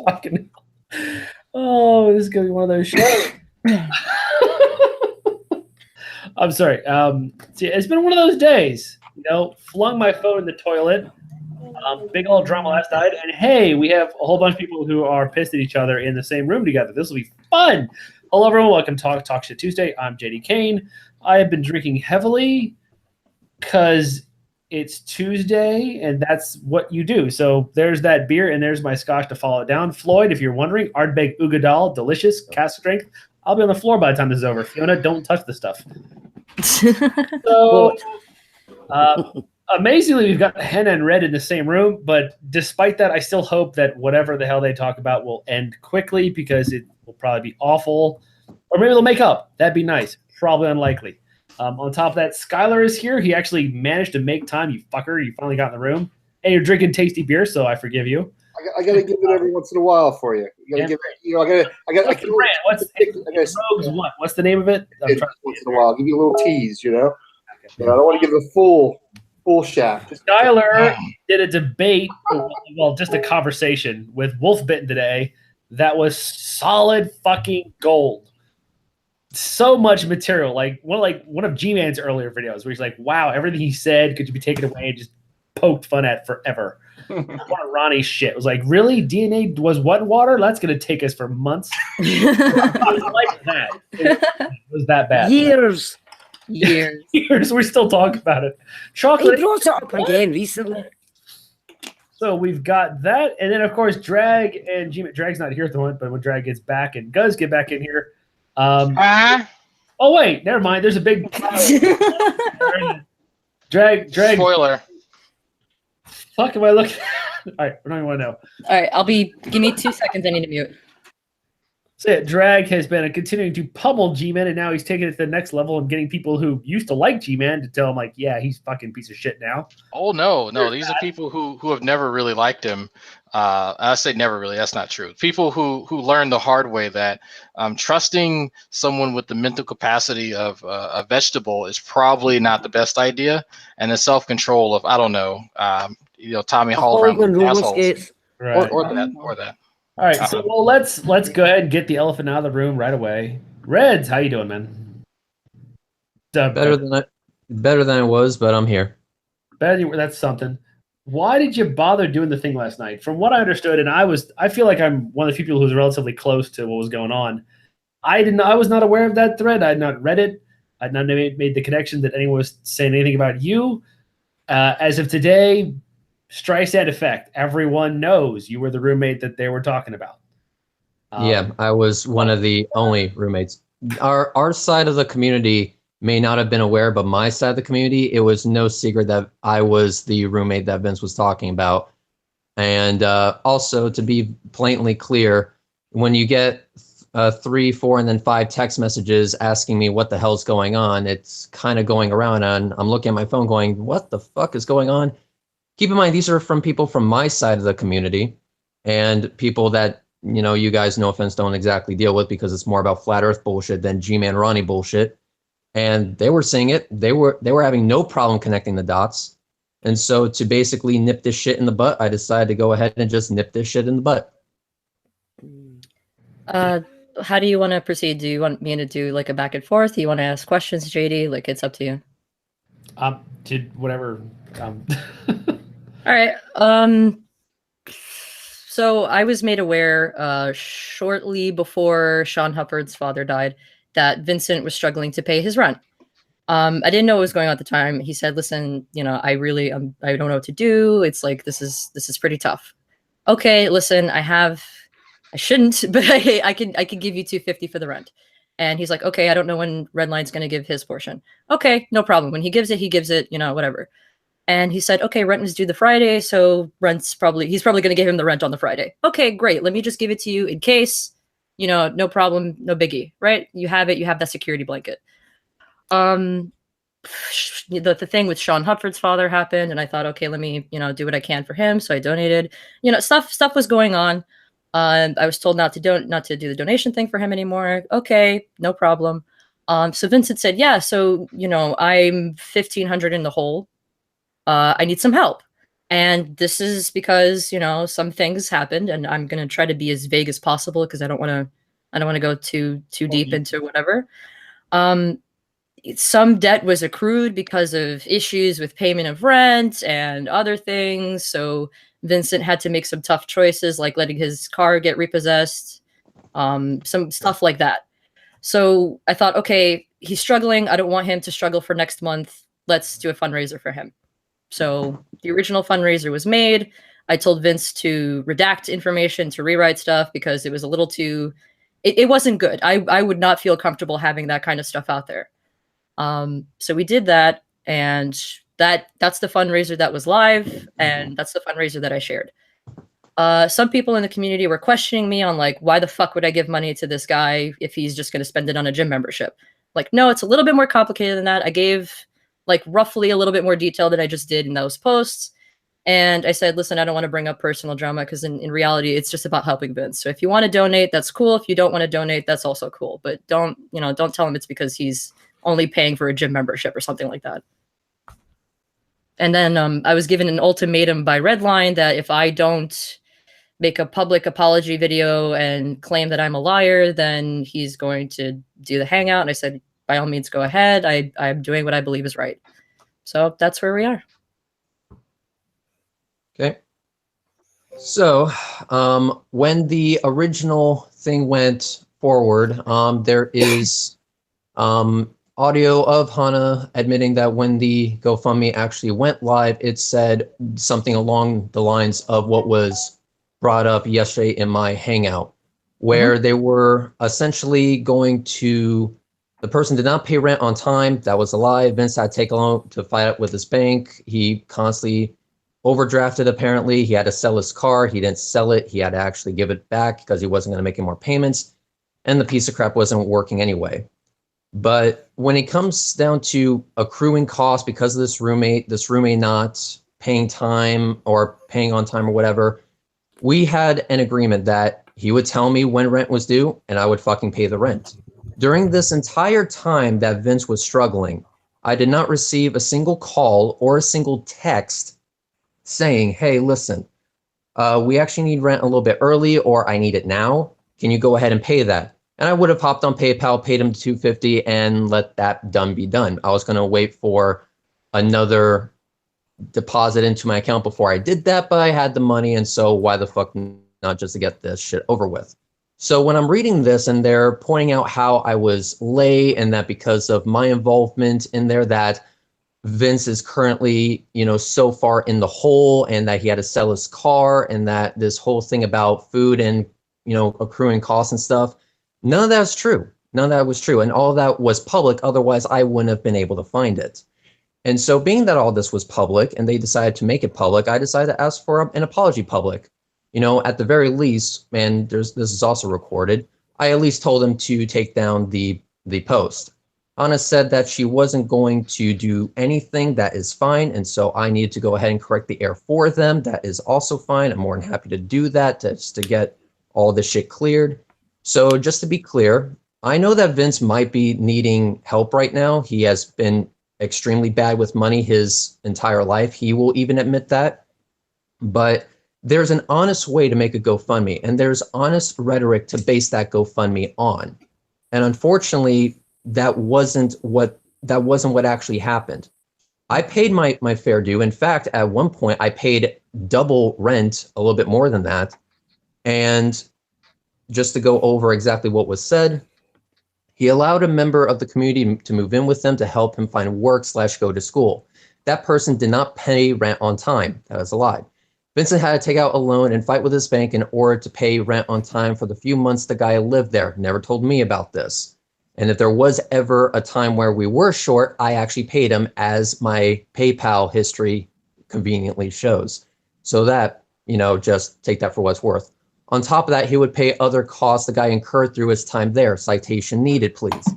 Fucking. Oh, this is gonna be one of those shows. I'm sorry. See, it's been one of those days. Flung my phone in the toilet. Big old drama last night, and hey, we have a whole bunch of people who are pissed at each other in the same room together. This will be fun. Hello, everyone. Welcome to Talk Shit Tuesday. I'm JD Kane. I have been drinking heavily because it's Tuesday, and that's what you do. So there's that beer, and there's my scotch to follow it down. Floyd, if you're wondering, Ardbeg Ugadal, delicious, cask strength. I'll be on the floor by the time this is over. Fiona, don't touch the stuff. So, amazingly, we've got Henna and Red in the same room, but despite that, I still hope that whatever the hell they talk about will end quickly because it will probably be awful. Or maybe they'll make up. That'd be nice. Probably unlikely. On top of that, Skylar is here. He actually managed to make time, you fucker. You finally got in the room. And you're drinking tasty beer, so I forgive you. I gotta give it every once in a while for you. You gotta give it. What's the brand? Rogues what? What's the name of it? Once in a while, I'll give you a little tease. But I don't want to give the full shaft. Skylar did a debate, well, just a conversation with Wolfbitn today that was solid fucking gold. So much material, like one of G-Man's earlier videos where he's like, wow, everything he said could be taken away and just poked fun at forever. One of Ronnie's shit. It was like, really? DNA was what in water? That's going to take us for months. I like that. It was that bad. Years. We still talk about it. Chocolate. He brought it up again recently. So we've got that. And then, of course, Drag and G-Man. Drag's not here at the moment, but when Drag gets back and does get back in here. Oh, wait. Never mind. There's a big Drag. Spoiler. Fuck, am I looking? All right, we don't even want to know. All right, give me 2 seconds. I need to mute. So yeah, Drag has been continuing to pummel G-Man, and now he's taking it to the next level and getting people who used to like G-Man to tell him, like, yeah, he's fucking piece of shit now. Oh, no. These are people who have never really liked him. I say never really. That's not true. People who learned the hard way that trusting someone with the mental capacity of a vegetable is probably not the best idea, and the self-control of, I don't know, Tommy Hall around assholes. Right. Or that. All right, so let's go ahead and get the elephant out of the room right away. Reds, how you doing, man? Better than I was, but I'm here. That's something. Why did you bother doing the thing last night? From what I understood, and I feel like I'm one of the few people who's relatively close to what was going on. I was not aware of that thread. I had not read it. I had not made the connection that anyone was saying anything about you. As of today, Streisand effect. Everyone knows you were the roommate that they were talking about. Yeah, I was one of the only roommates. Our side of the community may not have been aware, but my side of the community, it was no secret that I was the roommate that Vince was talking about. And also, to be blatantly clear, when you get 3, 4, and then 5 text messages asking me what the hell's going on, it's kind of going around, and I'm looking at my phone going, what the fuck is going on? Keep in mind, these are from people from my side of the community and people that, you guys, no offense, don't exactly deal with because it's more about flat earth bullshit than G-Man Ronnie bullshit. And they were saying it. They were having no problem connecting the dots. And so to basically nip this shit in the butt, I decided to go ahead and just nip this shit in the butt. How do you want to proceed? Do you want me to do like a back and forth? Do you want to ask questions, JD? Like, it's up to you. Whatever. All right. So I was made aware shortly before Sean Hufford's father died that Vincent was struggling to pay his rent. I didn't know what was going on at the time. He said, listen, I really, I don't know what to do. It's like, this is pretty tough. Okay, listen, I shouldn't, but I can give you $250 for the rent. And he's like, okay, I don't know when Redline's going to give his portion. Okay, no problem. When he gives it, whatever. And he said, okay, rent is due the Friday, so he's probably going to give him the rent on the Friday. Okay, great. Let me just give it to you in case, no problem, no biggie, right? You have that security blanket. The thing with Sean Hufford's father happened, and I thought, okay, let me, do what I can for him. So I donated, stuff was going on. I was told not to do the donation thing for him anymore. Okay, no problem. So Vincent said, yeah, so, I'm $1,500 in the hole. I need some help. And this is because, you know, some things happened, and I'm going to try to be as vague as possible because I don't want to go too deep into whatever. Some debt was accrued because of issues with payment of rent and other things. So Vincent had to make some tough choices, like letting his car get repossessed, some stuff like that. So I thought, okay, he's struggling. I don't want him to struggle for next month. Let's do a fundraiser for him. So the original fundraiser was made. I told Vince to redact information, to rewrite stuff because it was a little too, it wasn't good. I would not feel comfortable having that kind of stuff out there. So we did that, and that's the fundraiser that was live, and that's the fundraiser that I shared. Some people in the community were questioning me on like, why the fuck would I give money to this guy if he's just going to spend it on a gym membership? Like, no, it's a little bit more complicated than that. I gave like roughly a little bit more detail than I just did in those posts. And I said, listen, I don't want to bring up personal drama because in reality, it's just about helping Vince. So if you want to donate, that's cool. If you don't want to donate, that's also cool. But don't tell him it's because he's only paying for a gym membership or something like that. And then I was given an ultimatum by Redline that if I don't make a public apology video and claim that I'm a liar, then he's going to do the hangout. And I said, by all means, go ahead. I'm doing what I believe is right. So that's where we are. Okay. So when the original thing went forward, there is audio of Hana admitting that when the GoFundMe actually went live, it said something along the lines of what was brought up yesterday in my hangout, where they were essentially going to, the person did not pay rent on time. That was a lie. Vince had to take a loan to fight it with his bank. He constantly overdrafted, apparently. He had to sell his car. He didn't sell it. He had to actually give it back because he wasn't going to make any more payments. And the piece of crap wasn't working anyway. But when it comes down to accruing costs because of this roommate not paying time or paying on time or whatever, we had an agreement that he would tell me when rent was due and I would fucking pay the rent. During this entire time that Vince was struggling, I did not receive a single call or a single text saying, hey, listen, we actually need rent a little bit early, or I need it now. Can you go ahead and pay that? And I would have hopped on PayPal, paid him $250, and let that be done. I was going to wait for another deposit into my account before I did that, but I had the money, and so why the fuck not just to get this shit over with? So when I'm reading this and they're pointing out how I was late and that because of my involvement in there that Vince is currently, so far in the hole and that he had to sell his car and that this whole thing about food and, accruing costs and stuff, none of that was true. None of that was true. And all of that was public. Otherwise, I wouldn't have been able to find it. And so being that all this was public and they decided to make it public, I decided to ask for an apology public. At the very least, and this is also recorded, I at least told him to take down the post. Anna said that she wasn't going to do anything. That is fine. And so I needed to go ahead and correct the error for them. That is also fine. I'm more than happy to do that just to get all this shit cleared. So just to be clear, I know that Vince might be needing help right now. He has been extremely bad with money his entire life. He will even admit that. But there's an honest way to make a GoFundMe, and there's honest rhetoric to base that GoFundMe on. And unfortunately, that wasn't what actually happened. I paid my fair due. In fact, at one point, I paid double rent, a little bit more than that. And just to go over exactly what was said, he allowed a member of the community to move in with them to help him find work / go to school. That person did not pay rent on time. That is a lie. Vincent had to take out a loan and fight with his bank in order to pay rent on time for the few months the guy lived there. Never told me about this. And if there was ever a time where we were short, I actually paid him, as my PayPal history conveniently shows. So that, just take that for what it's worth. On top of that, he would pay other costs the guy incurred through his time there. Citation needed, please.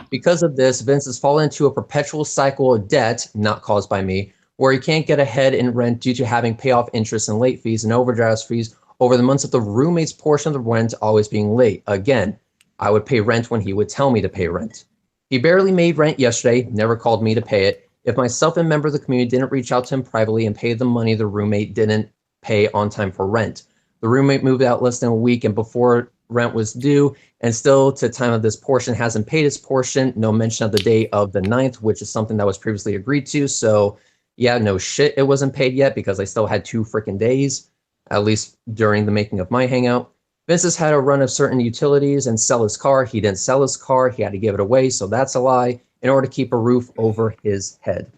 Because of this, Vince has fallen into a perpetual cycle of debt, not caused by me, where he can't get ahead in rent due to having payoff interest and late fees and overdraft fees over the months of the roommate's portion of the rent always being late. Again, I would pay rent when he would tell me to pay rent. He barely made rent yesterday, never called me to pay it. If myself and member of the community didn't reach out to him privately and pay the money the roommate didn't pay on time for rent. The roommate moved out less than a week and before rent was due, and still to time of this portion hasn't paid his portion. No mention of the date of the 9th, which is something that was previously agreed to. So yeah, no shit, it wasn't paid yet because I still had 2 freaking days, at least during the making of my hangout. Vince has had a run of certain utilities and sell his car. He didn't sell his car. He had to give it away. So that's a lie in order to keep a roof over his head.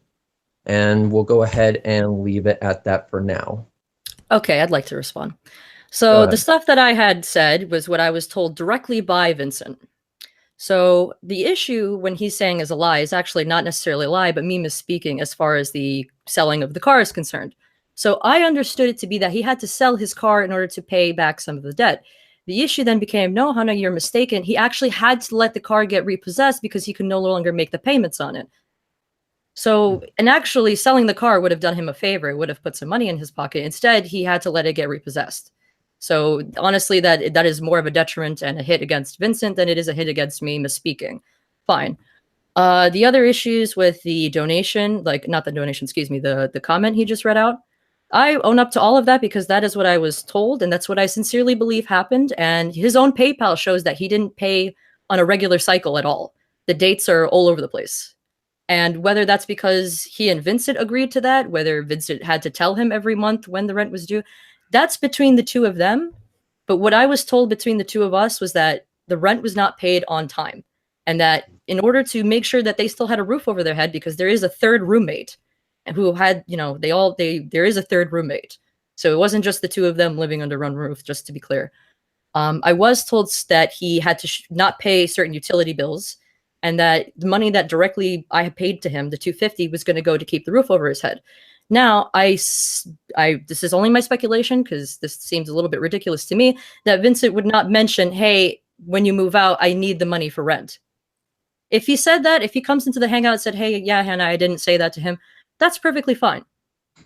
And we'll go ahead and leave it at that for now. Okay, I'd like to respond. So the stuff that I had said was what I was told directly by Vincent. So the issue when he's saying is a lie is actually not necessarily a lie, but me misspeaking as far as the selling of the car is concerned. So I understood it to be that he had to sell his car in order to pay back some of the debt. The issue then became, no, Hannah, you're mistaken. He actually had to let the car get repossessed because he could no longer make the payments on it. So, and actually selling the car would have done him a favor. It would have put some money in his pocket. Instead, he had to let it get repossessed. So honestly, that is more of a detriment and a hit against Vincent than it is a hit against me misspeaking. Fine. The other issues with the donation, like not the donation, excuse me, the comment he just read out, I own up to all of that because that is what I was told, and that's what I sincerely believe happened. And his own PayPal shows that he didn't pay on a regular cycle at all. The dates are all over the place. And whether that's because he and Vincent agreed to that, whether Vincent had to tell him every month when the rent was due, that's between the two of them. But what I was told between the two of us was that the rent was not paid on time. And that in order to make sure that they still had a roof over their head, because there is a third roommate who had, you know, there is a third roommate. So it wasn't just the two of them living under one roof, just to be clear. I was told that he had to not pay certain utility bills, and that the money that directly I had paid to him, the $250, was going to go to keep the roof over his head. Now, this is only my speculation because this seems a little bit ridiculous to me, that Vincent would not mention, hey, when you move out, I need the money for rent. If he said that, if he comes into the hangout and said, hey, yeah, Hannah, I didn't say that to him, that's perfectly fine.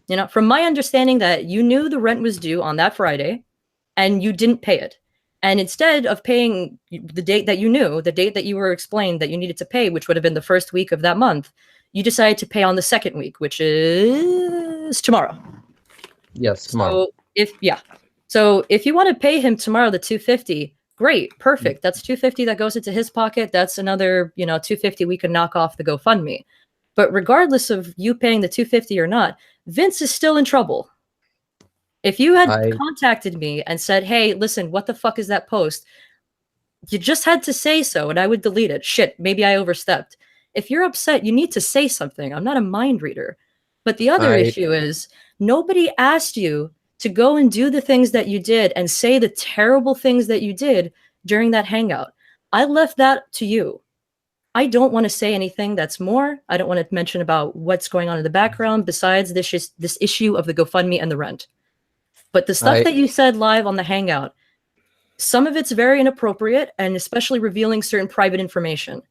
You know, from my understanding that you knew the rent was due on that Friday and you didn't pay it. And instead of paying the date that you knew, the date that you were explained that you needed to pay, which would have been the first week of that month, you decided to pay on the second week, which is tomorrow. Yes, tomorrow. So if you want to pay him tomorrow the $250, great, perfect. That's $250 that goes into his pocket. That's another, $250 we can knock off the GoFundMe. But regardless of you paying the $250 or not, Vince is still in trouble. If you had contacted me and said, hey, listen, what the fuck is that post? You just had to say so and I would delete it. Shit, maybe I overstepped. If you're upset, you need to say something. I'm not a mind reader. But the other issue is nobody asked you to go and do the things that you did and say the terrible things that you did during that hangout. I left that to you. I don't want to say anything that's more. I don't want to mention about what's going on in the background besides this issue of the GoFundMe and the rent. But the stuff that you said live on the hangout, some of it's very inappropriate and especially revealing certain private information.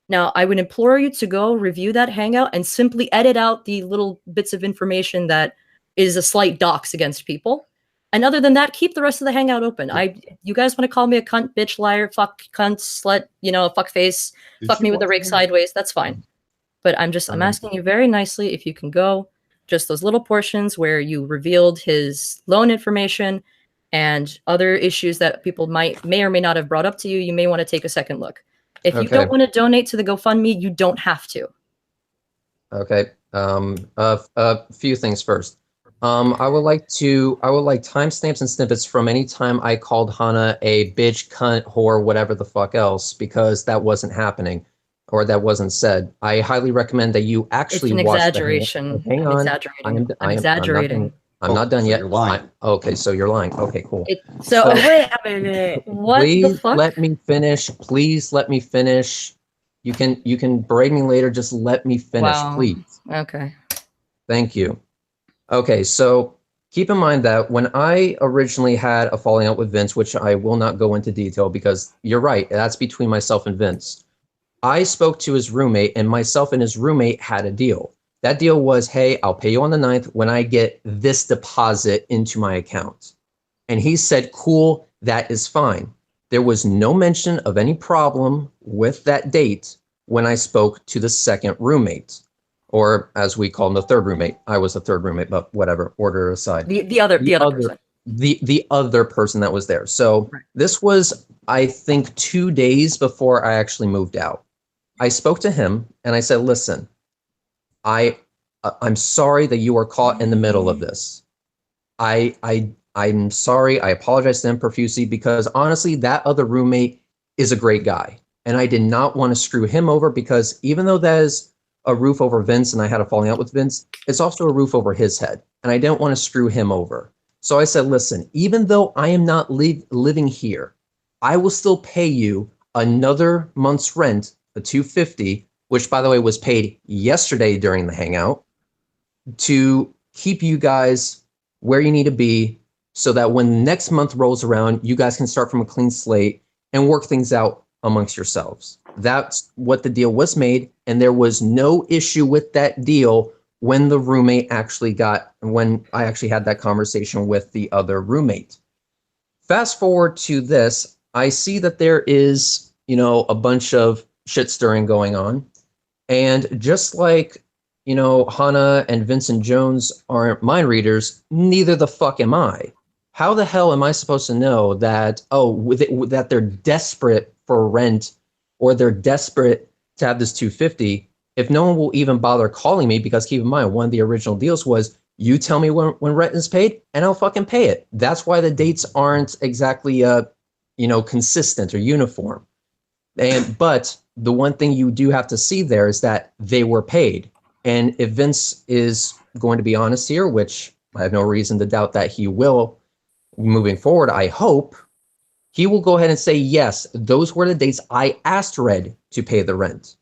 Now, I would implore you to go review that hangout and simply edit out the little bits of information that is a slight dox against people. And other than that, keep the rest of the hangout open. You guys want to call me a cunt, bitch, liar, fuck, cunt, slut, fuck face, fuck me with a rake sideways, that's fine. But I'm asking you very nicely if you can go just those little portions where you revealed his loan information and other issues that people may or may not have brought up to you, you may want to take a second look. If you don't want to donate to the GoFundMe, you don't have to. Okay. A few things first. I would like timestamps and snippets from any time I called Hannah a bitch, cunt, whore, whatever the fuck else, because that wasn't happening or that wasn't said. I highly recommend that you actually watch. It's an exaggeration. Hang on. I'm exaggerating. I'm not done yet. You're lying. Okay, so you're lying. Okay, cool. Wait a minute. What the fuck? Let me finish. Please let me finish. You can braid me later. Just let me finish, please. Okay. Thank you. Okay, so keep in mind that when I originally had a falling out with Vince, which I will not go into detail because you're right, that's between myself and Vince. I spoke to his roommate and myself and his roommate had a deal. That deal was, hey, I'll pay you on the 9th when I get this deposit into my account. And he said, cool, that is fine. There was no mention of any problem with that date when I spoke to the second roommate. or as we call him, the third roommate. I was the third roommate, but whatever, order aside. The other person. The other person that was there. So Right. this was, I think, 2 days before I actually moved out. I spoke to him and I said, listen, I'm sorry that you are caught in the middle of this. I'm sorry. I apologize to him profusely because honestly, that other roommate is a great guy. And I did not want to screw him over because even though that is a roof over Vince and I had a falling out with Vince, it's also a roof over his head. And I didn't want to screw him over. So I said, listen, even though I am not living here, I will still pay you another month's rent, the $250, which by the way was paid yesterday during the hangout, to keep you guys where you need to be so that when next month rolls around, you guys can start from a clean slate and work things out amongst yourselves. That's what the deal was made. And there was no issue with that deal when I actually had that conversation with the other roommate. Fast forward to this, I see that there is, a bunch of shit stirring going on. And just like, Hannah and Vincent Jones aren't mind readers, neither the fuck am I. How the hell am I supposed to know that, that they're desperate for rent or they're desperate to have this $250 if no one will even bother calling me? Because keep in mind, one of the original deals was you tell me when rent is paid and I'll fucking pay it. That's why the dates aren't exactly, consistent or uniform. But the one thing you do have to see there is that they were paid. And if Vince is going to be honest here, which I have no reason to doubt that he will moving forward, I hope, he will go ahead and say, yes, those were the dates I asked Red to pay the rent.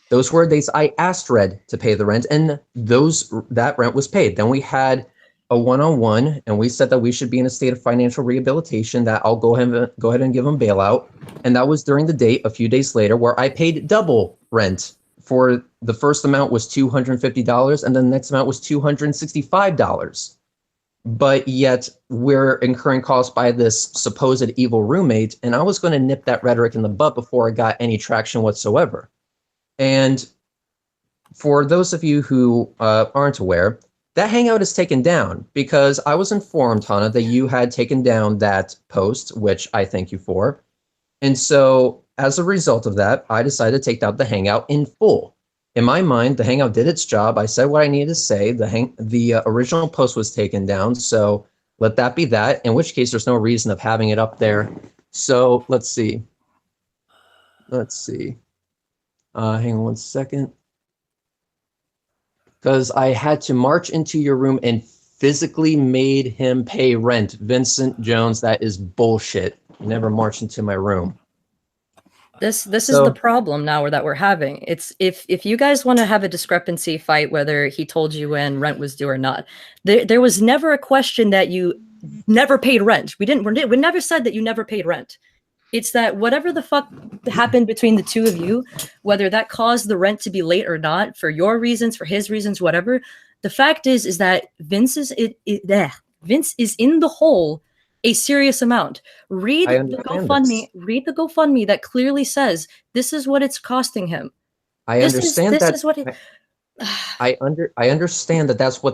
Those were the dates I asked Red to pay the rent, and that rent was paid. Then we had a one-on-one, and we said that we should be in a state of financial rehabilitation, that I'll go ahead and give him bailout. And that was during the date a few days later where I paid double rent. For the first amount was $250, and then the next amount was $265. But yet we're incurring costs by this supposed evil roommate, and I was going to nip that rhetoric in the butt before I got any traction whatsoever. And for those of you who aren't aware, that hangout is taken down because I was informed, Hannah, that you had taken down that post, which I thank you for. And so as a result of that, I decided to take down the hangout in full. In my mind, the hangout did its job. I said what I needed to say. The original post was taken down, so let that be that, in which case there's no reason of having it up there. So let's see. Hang on one second. Because I had to march into your room and physically made him pay rent. Vincent Jones, that is bullshit. Never march into my room. This is the problem now that we're having. It's if you guys want to have a discrepancy fight, whether he told you when rent was due or not, there was never a question that you never paid rent. We never said that you never paid rent. It's that whatever the fuck happened between the two of you, whether that caused the rent to be late or not, for your reasons, for his reasons, whatever, the fact is that Vince is in the hole a serious amount. Read the GoFundMe that clearly says this is what it's costing him. I understand that that's what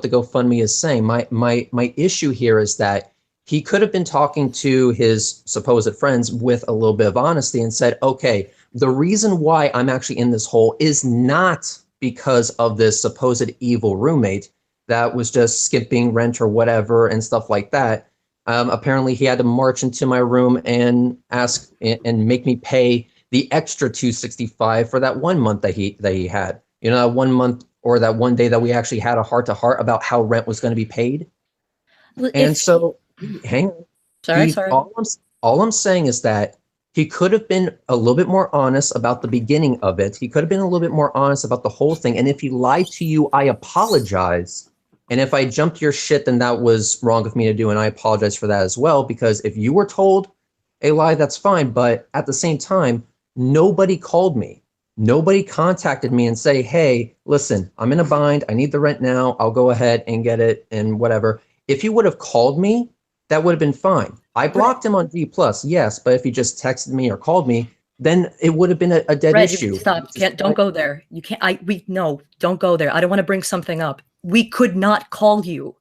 the GoFundMe is saying. My issue here is that he could have been talking to his supposed friends with a little bit of honesty and said, okay, the reason why I'm actually in this hole is not because of this supposed evil roommate that was just skipping rent or whatever and stuff like that. Apparently he had to march into my room and ask and make me pay the extra $265 for that 1 month that he had. You know, that 1 month or that one day that we actually had a heart-to-heart about how rent was going to be paid. And so, hang on. Sorry. All I'm saying is that he could have been a little bit more honest about the beginning of it. He could have been a little bit more honest about the whole thing. And if he lied to you, I apologize. And if I jumped your shit, then that was wrong of me to do. And I apologize for that as well, because if you were told a lie, that's fine. But at the same time, nobody called me. Nobody contacted me and say, hey, listen, I'm in a bind. I need the rent now. I'll go ahead and get it and whatever. If he would have called me, that would have been fine. I blocked him on D+, yes, but if he just texted me or called me, then it would have been a dead Red, you issue. stop. Don't go there. You can't. No, don't go there. I don't want to bring something up. We could not call you.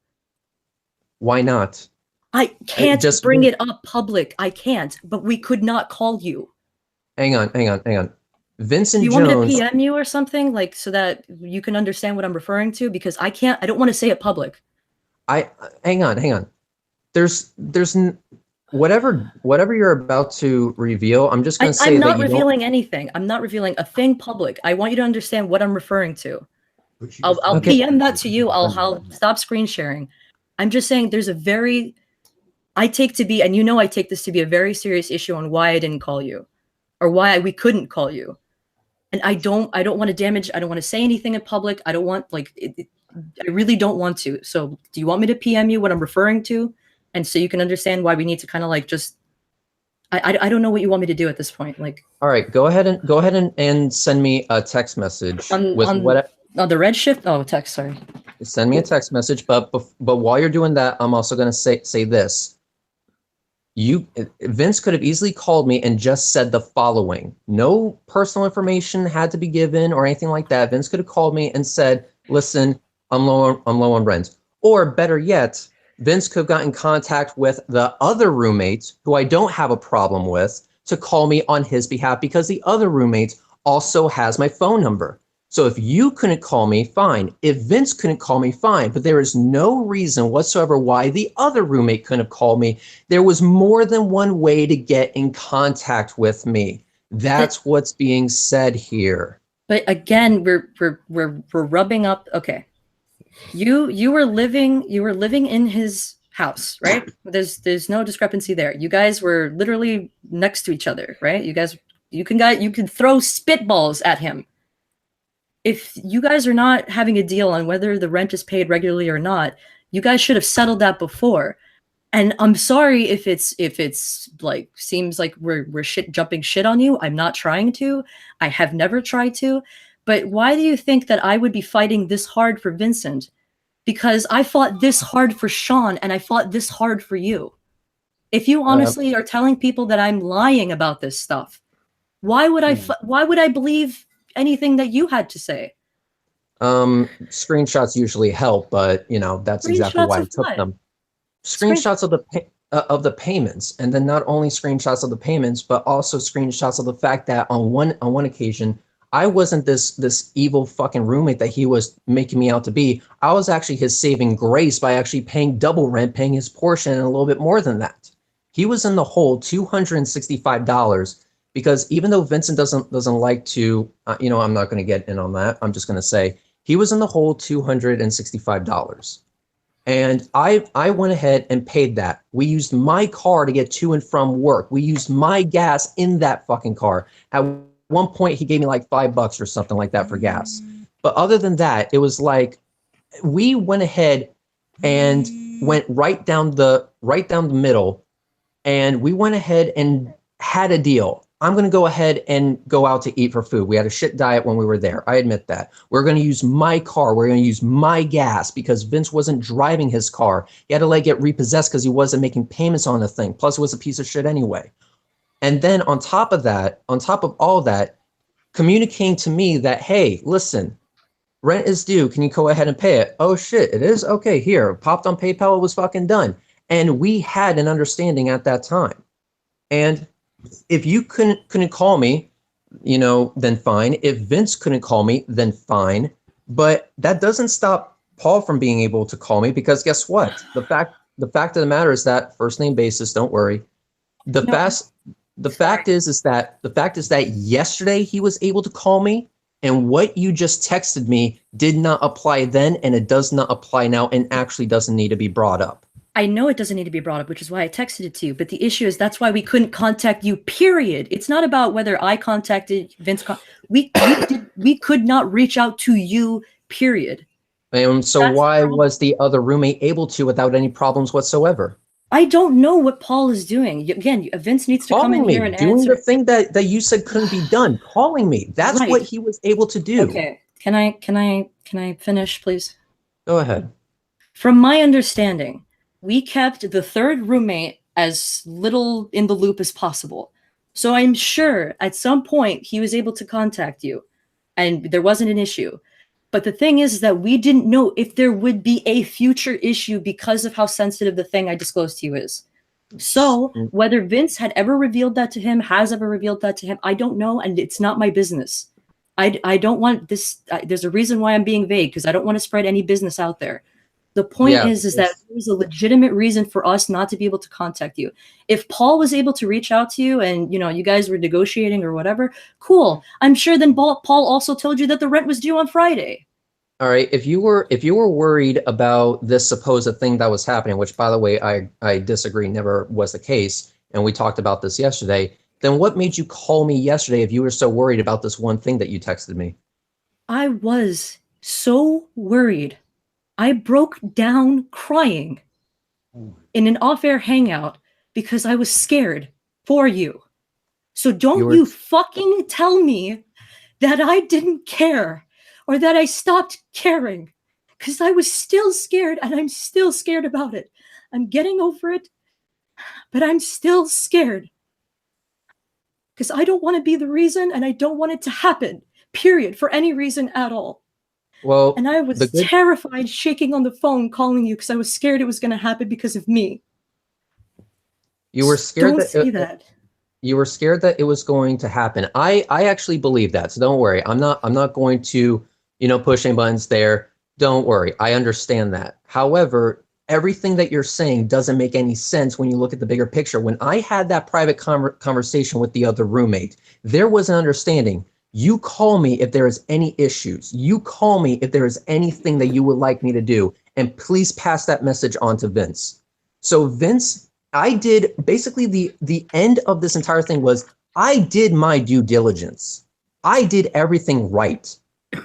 Why not? I can't just bring it up public. I can't, but we could not call you. Hang on. Vincent Do you Jones. want me to PM you or something, like, so that you can understand what I'm referring to? Because I can't. I don't want to say it public. Hang on. There's whatever you're about to reveal. I'm just going to say I'm that not you revealing anything. I'm not revealing a thing public. I want you to understand what I'm referring to. I'll PM that to you. I'll stop screen sharing. I'm just saying there's a very, I take this to be a very serious issue on why I didn't call you, or why we couldn't call you. And I don't want to damage. I don't want to say anything in public. I don't want, I really don't want to. So do you want me to PM you what I'm referring to? And so you can understand why we need to kind of I don't know what you want me to do at this point. All right, go ahead and send me a text message on the Redshift. Oh, text. Sorry. Send me a text message. But while you're doing that, I'm also going to say this. Vince could have easily called me and just said the following. No personal information had to be given or anything like that. Vince could have called me and said, "Listen, I'm low on rent." Or better yet, Vince could have gotten in contact with the other roommate, who I don't have a problem with, to call me on his behalf, because the other roommate also has my phone number. So if you couldn't call me, fine. If Vince couldn't call me, fine. But there is no reason whatsoever why the other roommate couldn't have called me. There was more than one way to get in contact with me. That's what's being said here. But again, we're rubbing up. Okay, you were living in his house, right? There's no discrepancy there. You guys were literally next to each other, right? You can throw spitballs at him. If you guys are not having a deal on whether the rent is paid regularly or not, you guys should have settled that before. And I'm sorry if it's seems like we're jumping shit on you. I'm not trying to. I have never tried to. But why do you think that I would be fighting this hard for Vincent? Because I fought this hard for Sean, and I fought this hard for you. If you honestly are telling people that I'm lying about this stuff, why would I believe anything that you had to say? Screenshots usually help, but that's exactly why I took them. Screenshots of the payments, and then not only screenshots of the payments, but also screenshots of the fact that on one occasion, I wasn't this evil fucking roommate that he was making me out to be. I was actually his saving grace by actually paying double rent, paying his portion, and a little bit more than that. He was in the hole $265, because even though Vincent doesn't like to, I'm not going to get in on that. I'm just going to say he was in the hole $265. And I went ahead and paid that. We used my car to get to and from work. We used my gas in that fucking car. At one point, he gave me like $5 or something like that for gas. But other than that, it was like we went ahead and went right down the middle, and we went ahead and had a deal. I'm going to go ahead and go out to eat for food. We had a shit diet when we were there. I admit that. We're going to use my car. We're going to use my gas, because Vince wasn't driving his car. He had to let it get repossessed because he wasn't making payments on the thing. Plus, it was a piece of shit anyway. And then on top of all that, communicating to me that, hey, listen, rent is due. Can you go ahead and pay it? Oh, shit, it is? Okay, here. Popped on PayPal. It was fucking done. And we had an understanding at that time. And if you couldn't call me, then fine. If Vince couldn't call me, then fine. But that doesn't stop Paul from being able to call me, because guess what? The fact of the matter is that first name basis. Don't worry. The fact is that yesterday he was able to call me, and what you just texted me did not apply then, and it does not apply now, and actually doesn't need to be brought up. I know it doesn't need to be brought up, which is why I texted it to you. But the issue is that's why we couldn't contact you, period. It's not about whether I contacted Vince. We could not reach out to you, period. So why was the other roommate able to without any problems whatsoever? I don't know what Paul is doing. Again, Vince needs to come in here and doing answer. The thing that you said couldn't be done. Calling me. That's right. What he was able to do. Okay. Can I finish, please? Go ahead. From my understanding, we kept the third roommate as little in the loop as possible. So I'm sure at some point he was able to contact you and there wasn't an issue. But the thing is that we didn't know if there would be a future issue because of how sensitive the thing I disclosed to you is. So whether Vince had ever revealed that to him, has ever revealed that to him, I don't know, and it's not my business. I don't want this. There's a reason why I'm being vague, because I don't want to spread any business out there. The point is that there's a legitimate reason for us not to be able to contact you. If Paul was able to reach out to you and, you know, you guys were negotiating or whatever, cool. I'm sure then Paul also told you that the rent was due on Friday. All right. If you were worried about this supposed thing that was happening, which, by the way, I disagree, never was the case, and we talked about this yesterday, then what made you call me yesterday if you were so worried about this one thing that you texted me? I was so worried. I broke down crying in an off-air hangout because I was scared for you. So don't you fucking tell me that I didn't care or that I stopped caring, because I was still scared and I'm still scared about it. I'm getting over it, but I'm still scared because I don't want to be the reason and I don't want it to happen, period, for any reason at all. Well, and I was terrified, shaking on the phone, calling you because I was scared it was going to happen because of me. You were scared Don't say that. You were scared that it was going to happen. I actually believe that, so don't worry. I'm not going to, you know, push any buttons there. Don't worry. I understand that. However, everything that you're saying doesn't make any sense when you look at the bigger picture. When I had that private conversation with the other roommate, there was an understanding. You call me if there is any issues. You call me if there is anything that you would like me to do, and please pass that message on to Vince. So Vince, I did basically the end of this entire thing was I did my due diligence. I did everything right.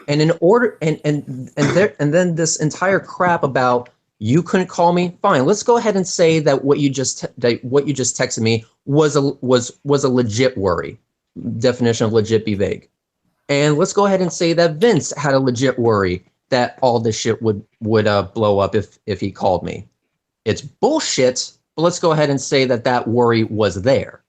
And in order and then this entire crap about you couldn't call me, fine. Let's go ahead and say that what you just texted me was a legit worry. Definition of legit, be vague. And let's go ahead and say that Vince had a legit worry that all this shit would blow up if he called me. It's bullshit, but let's go ahead and say that worry was there.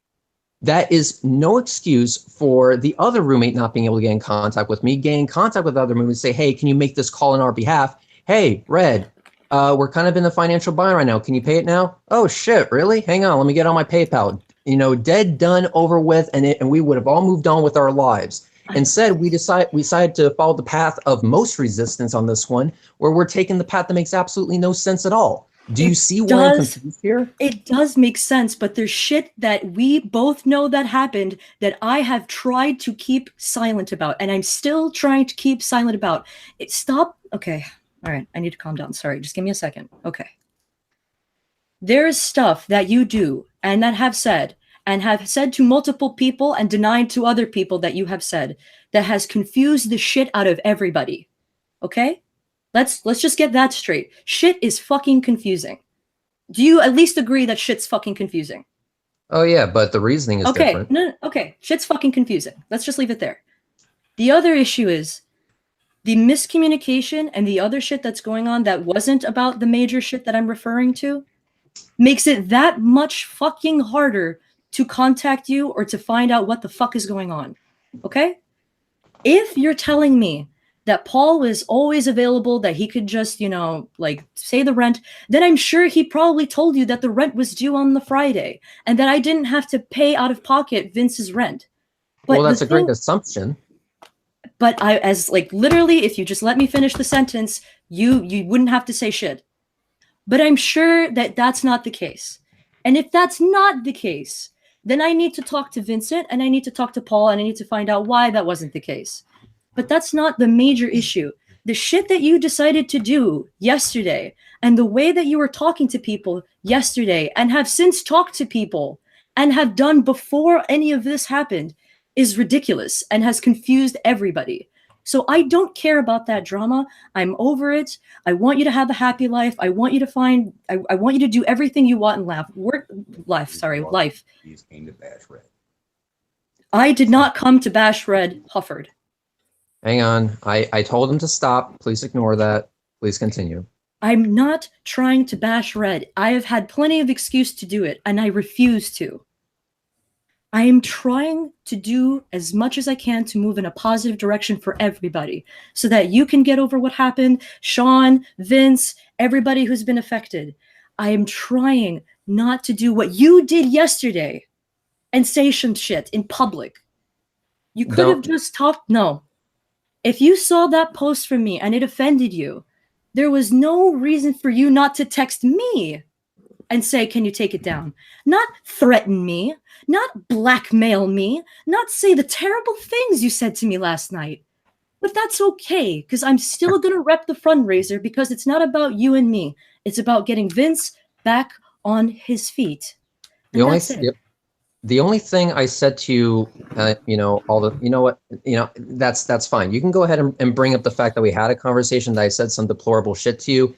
That is no excuse for the other roommate not being able to get in contact with me, getting in contact with the other roommate and say, hey, can you make this call on our behalf? Hey, Red, we're kind of in the financial bind right now. Can you pay it now? Oh, shit, really? Hang on, let me get on my PayPal. You know, dead, done, over with, and we would have all moved on with our lives. Instead, we decided to follow the path of most resistance on this one, where we're taking the path that makes absolutely no sense at all. Do you see why I'm confused here? It does make sense, but there's shit that we both know that happened that I have tried to keep silent about, and I'm still trying to keep silent about. Stop. Okay. All right. I need to calm down. Sorry. Just give me a second. Okay. There is stuff that you do and that have said to multiple people and denied to other people that you have said that has confused the shit out of everybody. Okay? Let's just get that straight. Shit is fucking confusing. Do you at least agree that shit's fucking confusing? Oh yeah, but the reasoning is different. Okay, shit's fucking confusing. Let's just leave it there. The other issue is the miscommunication and the other shit that's going on that wasn't about the major shit that I'm referring to makes it that much fucking harder to contact you or to find out what the fuck is going on. Okay? If you're telling me that Paul was always available, that he could just, you know, like say the rent, then I'm sure he probably told you that the rent was due on the Friday and that I didn't have to pay out of pocket Vince's rent. But well, that's a great assumption. But literally, if you just let me finish the sentence, you wouldn't have to say shit. But I'm sure that that's not the case. And if that's not the case, then I need to talk to Vincent and I need to talk to Paul and I need to find out why that wasn't the case. But that's not the major issue. The shit that you decided to do yesterday and the way that you were talking to people yesterday and have since talked to people and have done before any of this happened is ridiculous and has confused everybody. So I don't care about that drama. I'm over it. I want you to have a happy life. I want you to I want you to do everything you want in life. Life. Came to bash Red. I did not come to bash Red Hufford. Hang on. I told him to stop. Please ignore that. Please continue. I'm not trying to bash Red. I have had plenty of excuse to do it, and I refuse to. I am trying to do as much as I can to move in a positive direction for everybody so that you can get over what happened. Sean, Vince, everybody who's been affected. I am trying not to do what you did yesterday and say some shit in public. You could have just talked. No. If you saw that post from me and it offended you, there was no reason for you not to text me and say, can you take it down? Not threaten me, not blackmail me, not say the terrible things you said to me last night. But that's okay, because I'm still going to rep the fundraiser because it's not about you and me. It's about getting Vince back on his feet. And that's it. The only thing I said to you, that's fine. You can go ahead and bring up the fact that we had a conversation, that I said some deplorable shit to you.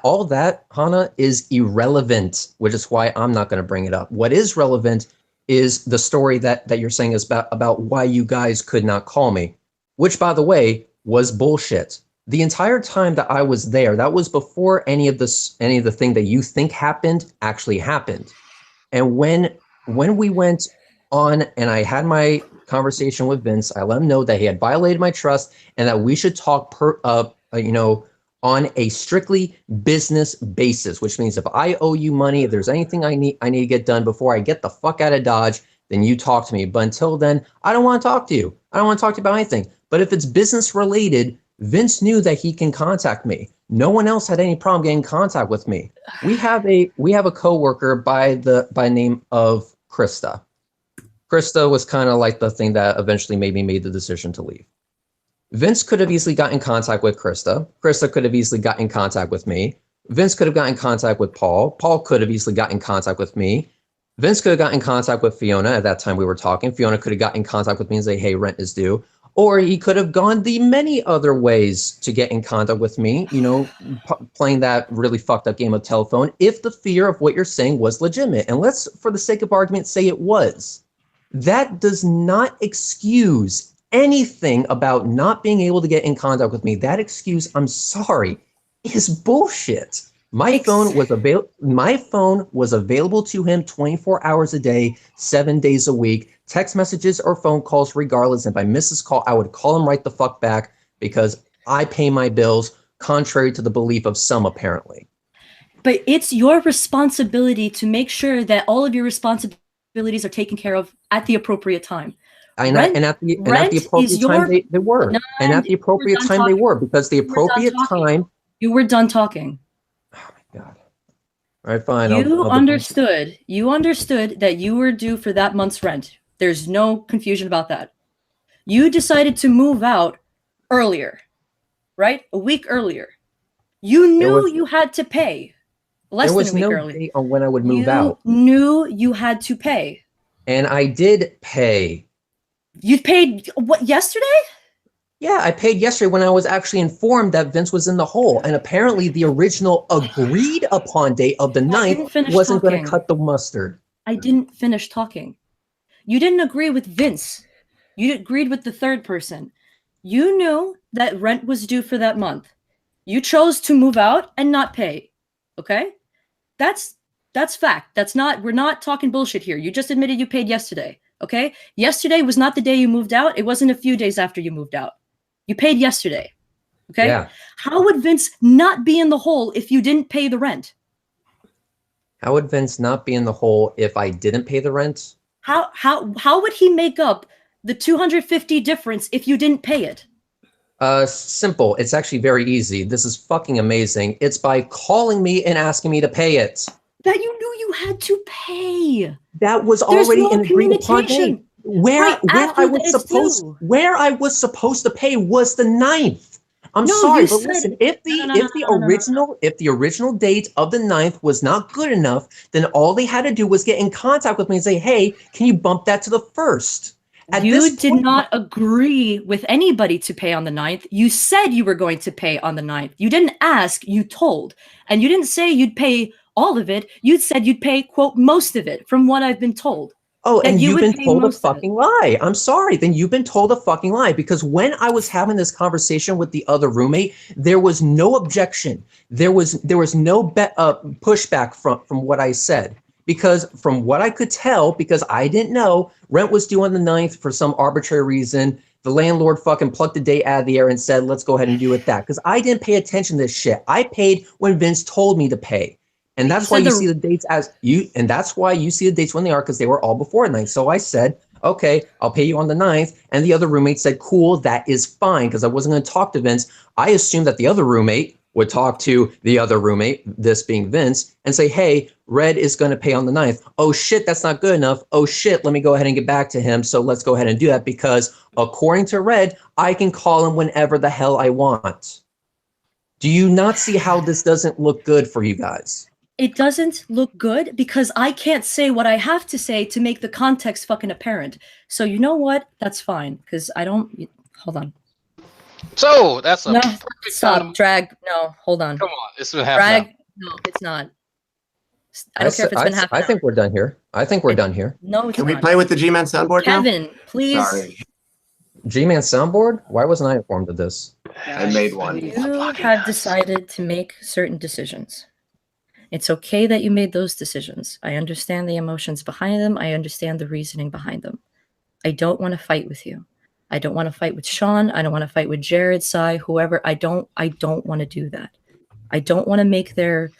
All that, Hannah, is irrelevant, which is why I'm not going to bring it up. What is relevant is the story that you're saying is about why you guys could not call me, which, by the way, was bullshit. The entire time that I was there, that was before any of the thing that you think happened actually happened. And when we went on and I had my conversation with Vince, I let him know that he had violated my trust and that we should talk on a strictly business basis, which means if I owe you money, if there's anything I need to get done before I get the fuck out of Dodge, then you talk to me. But until then, I don't want to talk to you. I don't want to talk to you about anything. But if it's business related, Vince knew that he can contact me. No one else had any problem getting in contact with me. We have a coworker by name of Krista. Krista was kind of like the thing that eventually made me make the decision to leave. Vince could have easily got in contact with Krista. Krista could have easily got in contact with me. Vince could have got in contact with Paul. Paul could have easily got in contact with me. Vince could have got in contact with Fiona. At that time we were talking. Fiona could have got in contact with me and say, hey, rent is due. Or he could have gone the many other ways to get in contact with me, playing that really fucked up game of telephone, if the fear of what you're saying was legitimate. And let's, for the sake of argument, say it was. That does not excuse anything about not being able to get in contact with me. That excuse, I'm sorry, is bullshit. My phone was available to him 24 hours a day, 7 days a week, text messages or phone calls regardless. If I miss his call, I would call him right the fuck back because I pay my bills, contrary to the belief of some apparently. But it's your responsibility to make sure that all of your responsibilities are taken care of at the appropriate time. And at the appropriate time they were. And at the appropriate time they were, because the appropriate time. You were done talking. Oh my God. All right, fine. You understood that you were due for that month's rent. There's no confusion about that. You decided to move out earlier, right? A week earlier. You knew you had to pay. Less than a week earlier. There was no date on when I would move out. You knew you had to pay. And I did pay. You paid what, yesterday? Yeah, I paid yesterday when I was actually informed that Vince was in the hole. And apparently the original agreed upon date of the 9th wasn't going to cut the mustard. I didn't finish talking. You didn't agree with Vince. You agreed with the third person. You knew that rent was due for that month. You chose to move out and not pay. Okay? That's fact. We're not talking bullshit here. You just admitted you paid yesterday. Okay? Yesterday was not the day you moved out. It wasn't a few days after you moved out. You paid yesterday. Okay? Yeah. Would Vince not be in the hole if you didn't pay the rent? How would Vince not be in the hole if I didn't pay the rent? How would he make up the $250 difference if you didn't pay it? Simple. It's actually very easy. This is fucking amazing. It's by calling me and asking me to pay it. That you knew you had to pay. That was already an agreed upon date. Where I was supposed to pay was the 9th. I'm sorry, but listen, if the original date of the 9th was not good enough, then all they had to do was get in contact with me and say, hey, can you bump that to the 1st? You did not agree with anybody to pay on the 9th. You said you were going to pay on the 9th. You didn't ask, you told. And you didn't say you'd pay all of it. You said you'd pay, quote, most of it, from what I've been told. Oh, and you've been told a fucking lie. I'm sorry. Then you've been told a fucking lie, because when I was having this conversation with the other roommate, there was no objection. There was no pushback from what I said. because from what I could tell, because I didn't know, rent was due on the 9th for some arbitrary reason. The landlord fucking plucked the date out of the air and said, let's go ahead and do it that. Because I didn't pay attention to this shit. I paid when Vince told me to pay. And that's why you see the dates as you, and that's why you see the dates when they are, because they were all before the 9th. So I said, okay, I'll pay you on the 9th. And the other roommate said, cool, that is fine, because I wasn't going to talk to Vince. I assumed that the other roommate would talk to the other roommate, this being Vince, and say, hey, Red is going to pay on the 9th. Oh shit, that's not good enough. Oh shit, let me go ahead and get back to him. So let's go ahead and do that, because according to Red, I can call him whenever the hell I want. Do you not see how this doesn't look good for you guys? It doesn't look good because I can't say what I have to say to make the context fucking apparent. So you know what? That's fine, because I don't... Hold on. So that's a No, perfect stop. time to- Drag. No, hold on. Come on, it's been half Drag. an hour. No, it's not. I don't care if it's been half an I hour. think we're done here. I think we're done here. No, it's Can we not. play with the G-Man soundboard now? Kevin, please. Sorry, G-Man soundboard? Why wasn't I informed of this? I made one. You have decided to make certain decisions. It's okay that you made those decisions. I understand the emotions behind them. I understand the reasoning behind them. I don't want to fight with you. I don't want to fight with Sean. I don't want to fight with Jared, Sai, whoever. I don't want to do that. I don't want to make their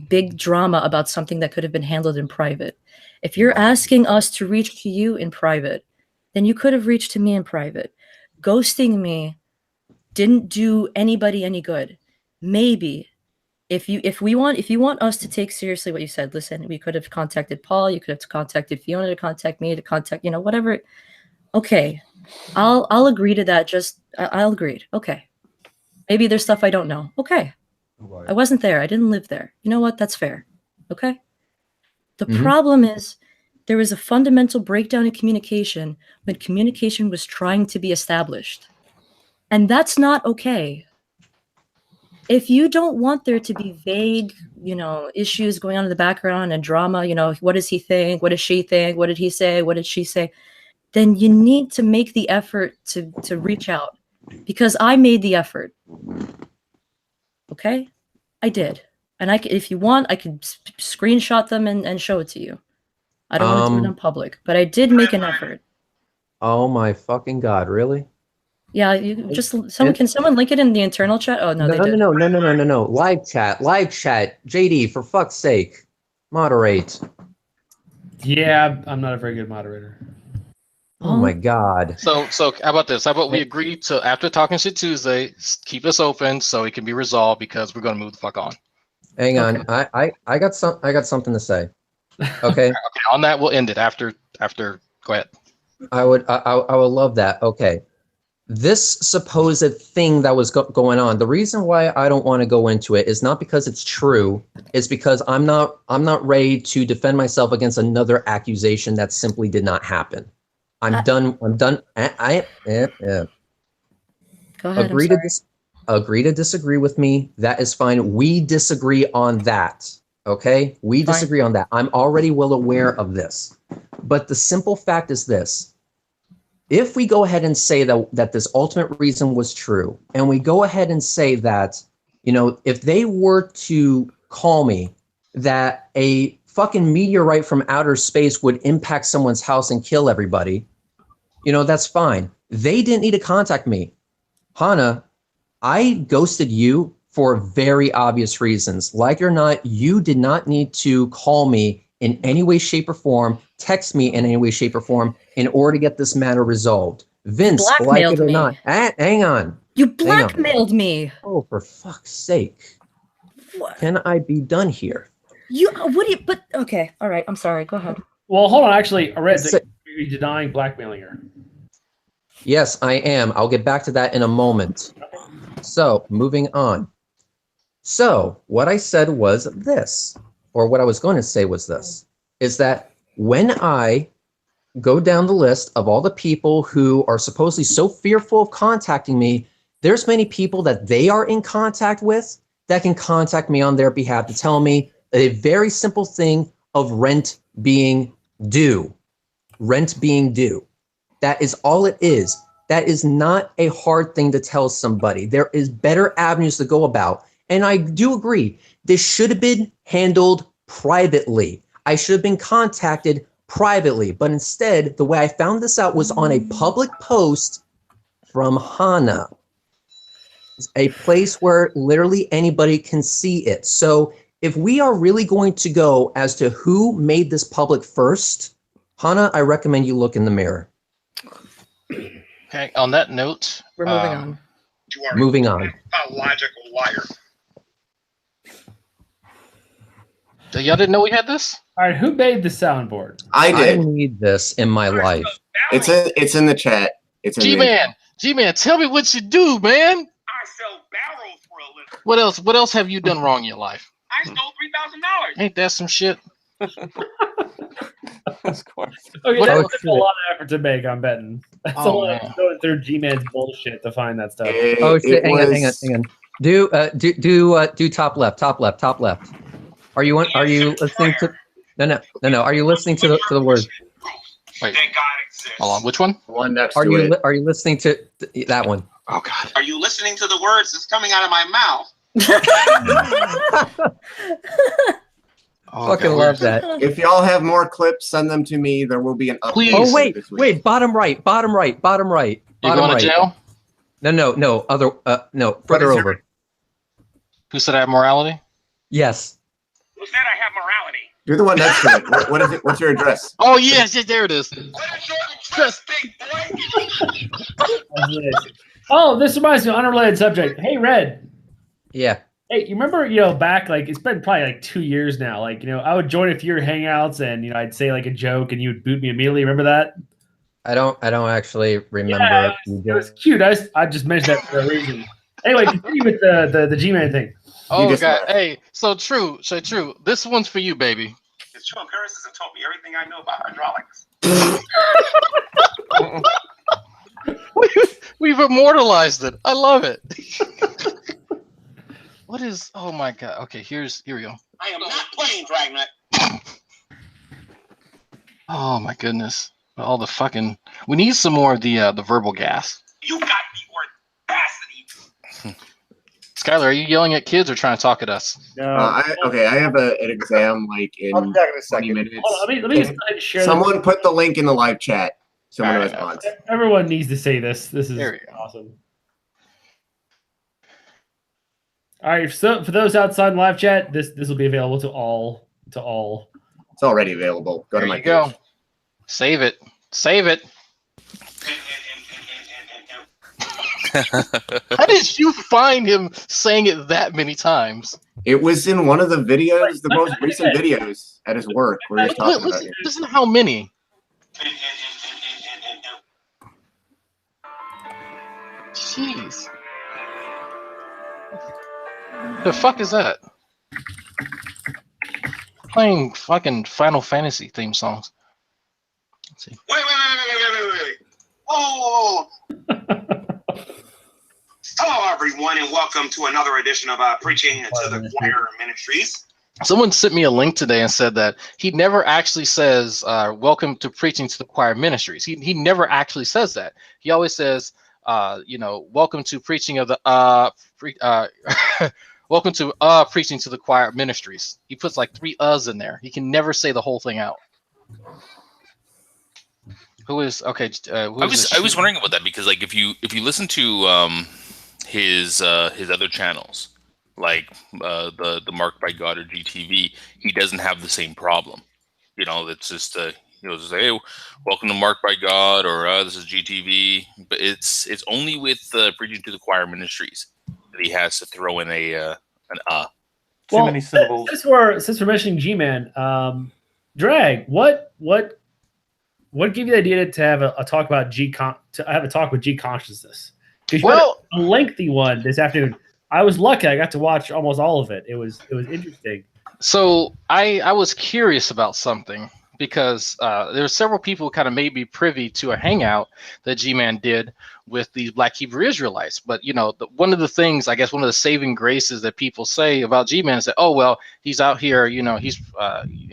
big drama about something that could have been handled in private. If you're asking us to reach to you in private, then you could have reached to me in private. Ghosting me didn't do anybody any good. Maybe if you want us to take seriously what you said, listen, we could have contacted Paul, you could have contacted Fiona to contact me, to contact, whatever. Okay. I'll agree to that. I'll agree. Okay. Maybe there's stuff I don't know. Okay. I wasn't there. I didn't live there. You know what? That's fair. Okay. The problem is there was a fundamental breakdown in communication when communication was trying to be established. And that's not okay. If you don't want there to be vague, issues going on in the background and drama, what does he think? What does she think? What did he say? What did she say? Then you need to make the effort to reach out, because I made the effort. Okay? I did. And if you want, I could screenshot them and show it to you. I don't want to do it in public, but I did make an effort. Oh my fucking God, really? Yeah, can someone link it in the internal chat? Oh no, they did. No. Live chat. JD, for fuck's sake. Moderate. Yeah, I'm not a very good moderator. Oh my God. So how about this? How about we agree to, after Talking Shit Tuesday, keep this open so it can be resolved, because we're gonna move the fuck on. Hang on. I got something to say. Okay. Okay, on that we'll end it after. Go ahead. I would love that. Okay. This supposed thing that was going on, the reason why I don't want to go into it is not because it's true. It's because I'm not ready to defend myself against another accusation that simply did not happen. I'm done. Go ahead. Agree to disagree with me. That is fine. We disagree on that. Okay? We disagree on that. I'm already well aware of this. But the simple fact is this. If we go ahead and say that this ultimate reason was true, and we go ahead and say that, if they were to call me that a fucking meteorite from outer space would impact someone's house and kill everybody, that's fine. They didn't need to contact me. Hana, I ghosted you for very obvious reasons. Like it or not, you did not need to call me in any way, shape, or form, text me in any way, shape, or form in order to get this matter resolved. Vince, like it or not. Hang on. You blackmailed me. Oh, for fuck's sake. What? Can I be done here? But okay, all right, I'm sorry, go ahead. Well, hold on, actually, Red, you're denying blackmailing her. Yes, I am. I'll get back to that in a moment. So, moving on. So, what I said was this, or what I was going to say was this, is that when I go down the list of all the people who are supposedly so fearful of contacting me, there's many people that they are in contact with that can contact me on their behalf to tell me a very simple thing of rent being due. Rent being due. That is all it is. That is not a hard thing to tell somebody. There is better avenues to go about. And I do agree, this should have been handled privately. I should have been contacted privately, but instead, the way I found this out was on a public post from Hana. It's a place where literally anybody can see it. So if we are really going to go as to who made this public first, Hana, I recommend you look in the mirror. Okay. On that note, We're moving on. You are Moving on. a pathological liar. Y'all didn't know we had this? All right, who made the soundboard? I I did. need this in my life. It's in the chat. It's in G-Man, tell me what you do, man. I sell barrels for a living. What else have you done wrong in your life? I stole $3,000. Ain't that some shit? Of course. Okay, What that else? took a lot of effort to make, I'm betting. That's a Oh, lot man. of going through G-Man's bullshit to find that stuff. Oh shit! Hang on. Do top left. Are you listening to? No. Are you listening to the words? Wait. That God exists. Hold on. Which one? One next Are to you it. are you listening to that one? Oh God. Are you listening to the words that's coming out of my mouth? Oh, Fucking God, love that. If y'all have more clips, send them to me. There will be an update. Please. Oh wait, this week. wait. Bottom right. You going to jail? No. Other. No. Further is your- over. Who said I have morality? Yes. Who said I have morality? You're the one next to it. What is it? What's your address? Oh yes, there it is. What is your address, big boy? Oh, this reminds me of an unrelated subject. Hey, Red. Yeah. Hey, you remember, back, like, it's been probably like 2 years now. Like, I would join a few of your hangouts and, I'd say like a joke and you would boot me immediately. Remember that? I don't actually remember. Yeah, it was cute. I just mentioned that for a reason. Anyway, continue with the G-Man thing. Oh just God. left. Hey, so true. This one's for you, baby. His true appearances have taught me everything I know about hydraulics. We've immortalized it. I love it. What is? Oh my God. Okay, here we go. I am not playing Dragnet. Oh my goodness. All the fucking. We need some more of the verbal gas. You got the audacity. Skylar, are you yelling at kids or trying to talk at us? No. I have an exam like in I'll be back in a 20 second. minutes. Hold on, let me just share Someone put the link in the live chat. Someone All right. responds. this. Everyone needs to say this. This is There we go. awesome. All right, so for those outside in live chat, this will be available to all. It's already available. Go to There my you go. page. Save it. How did you find him saying it that many times? It was in one of the videos, the most recent videos at his work, where he was talking about Listen, it. listen how many. Jeez. The fuck is that? Playing fucking Final Fantasy theme songs. Let's see. Wait. Oh. Hello, everyone, and welcome to another edition of Preaching to the Choir Ministries. Someone sent me a link today and said that he never actually says welcome to Preaching to the Choir Ministries. He never actually says that. He always says welcome to preaching of the welcome to Preaching to the Choir Ministries. He puts like 3 uhs in there. He can never say the whole thing out. Who is okay? I was wondering about that because like if you listen to his other channels like the Marked by God or GTV, he doesn't have the same problem. It's just just say, hey, welcome to Marked by God, or this is GTV. But it's only with Preaching to the Choir Ministries that he has to throw in an Too many syllables. Since we're mentioning G-Man, Drag, what gave you the idea to have a talk about have a talk with G consciousness? Because you had a lengthy one this afternoon. I was lucky; I got to watch almost all of it. It was interesting. So I was curious about something because there were several people who kind of made me privy to a hangout that G-Man did with the Black Hebrew Israelites. But one of the things, I guess, one of the saving graces that people say about G-Man is that, oh well, he's out here, he's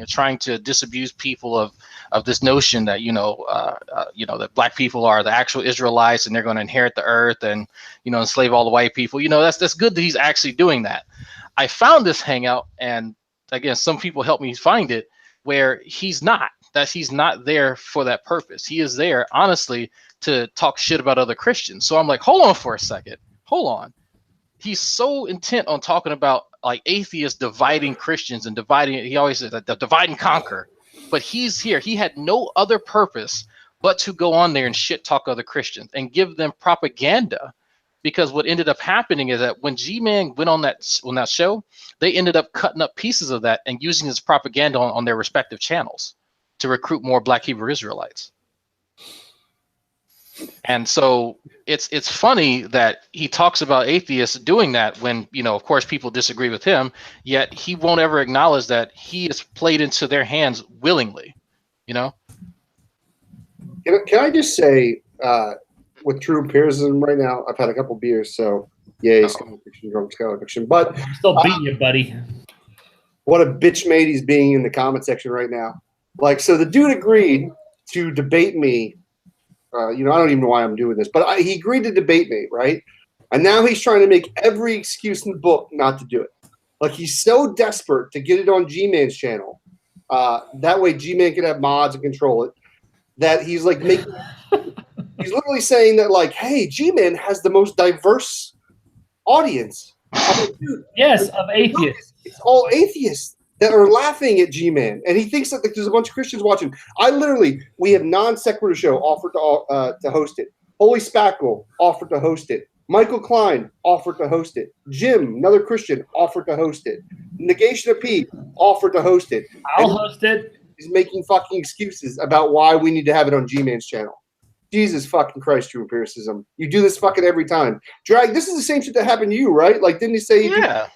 trying to disabuse people of this notion that that Black people are the actual Israelites and they're going to inherit the earth and enslave all the white people. That's good that he's actually doing that. I found this hangout, and again, some people helped me find it. where he's not there for that purpose. He is there, honestly, to talk shit about other Christians. So I'm like, hold on for a second. Hold on. He's so intent on talking about like atheists dividing Christians and dividing. He always says that the divide and conquer. But he's here. He had no other purpose but to go on there and shit talk other Christians and give them propaganda. Because what ended up happening is that when G-Man went on that show, they ended up cutting up pieces of that and using his propaganda on their respective channels to recruit more Black Hebrew Israelites. And so it's funny that he talks about atheists doing that when, of course, people disagree with him, yet he won't ever acknowledge that he is played into their hands willingly, Can I just say, with true empiricism right now, I've had a couple beers, so yay, scholar fiction. But I'm still beating you, buddy. What a bitch made he's being in the comment section right now. Like, so the dude agreed to debate me. I don't even know why I'm doing this, but he agreed to debate me, right? And now he's trying to make every excuse in the book not to do it. Like, he's so desperate to get it on G-Man's channel. That way G-Man can have mods and control it. That he's like making... He's literally saying that, like, hey, G-Man has the most diverse audience. I'm like, dude, yes, of atheists. It's all atheists that are laughing at G-Man. And he thinks that there's a bunch of Christians watching. We have Non Sequitur Show offered to host it. Holy Spackle offered to host it. Michael Klein offered to host it. Jim, another Christian, offered to host it. Negation of P offered to host it. I'll host it. He's making fucking excuses about why we need to have it on G-Man's channel. Jesus fucking Christ, true empiricism. You do this fucking every time. Drag, this is the same shit that happened to you, right? Like, didn't he say? Yeah.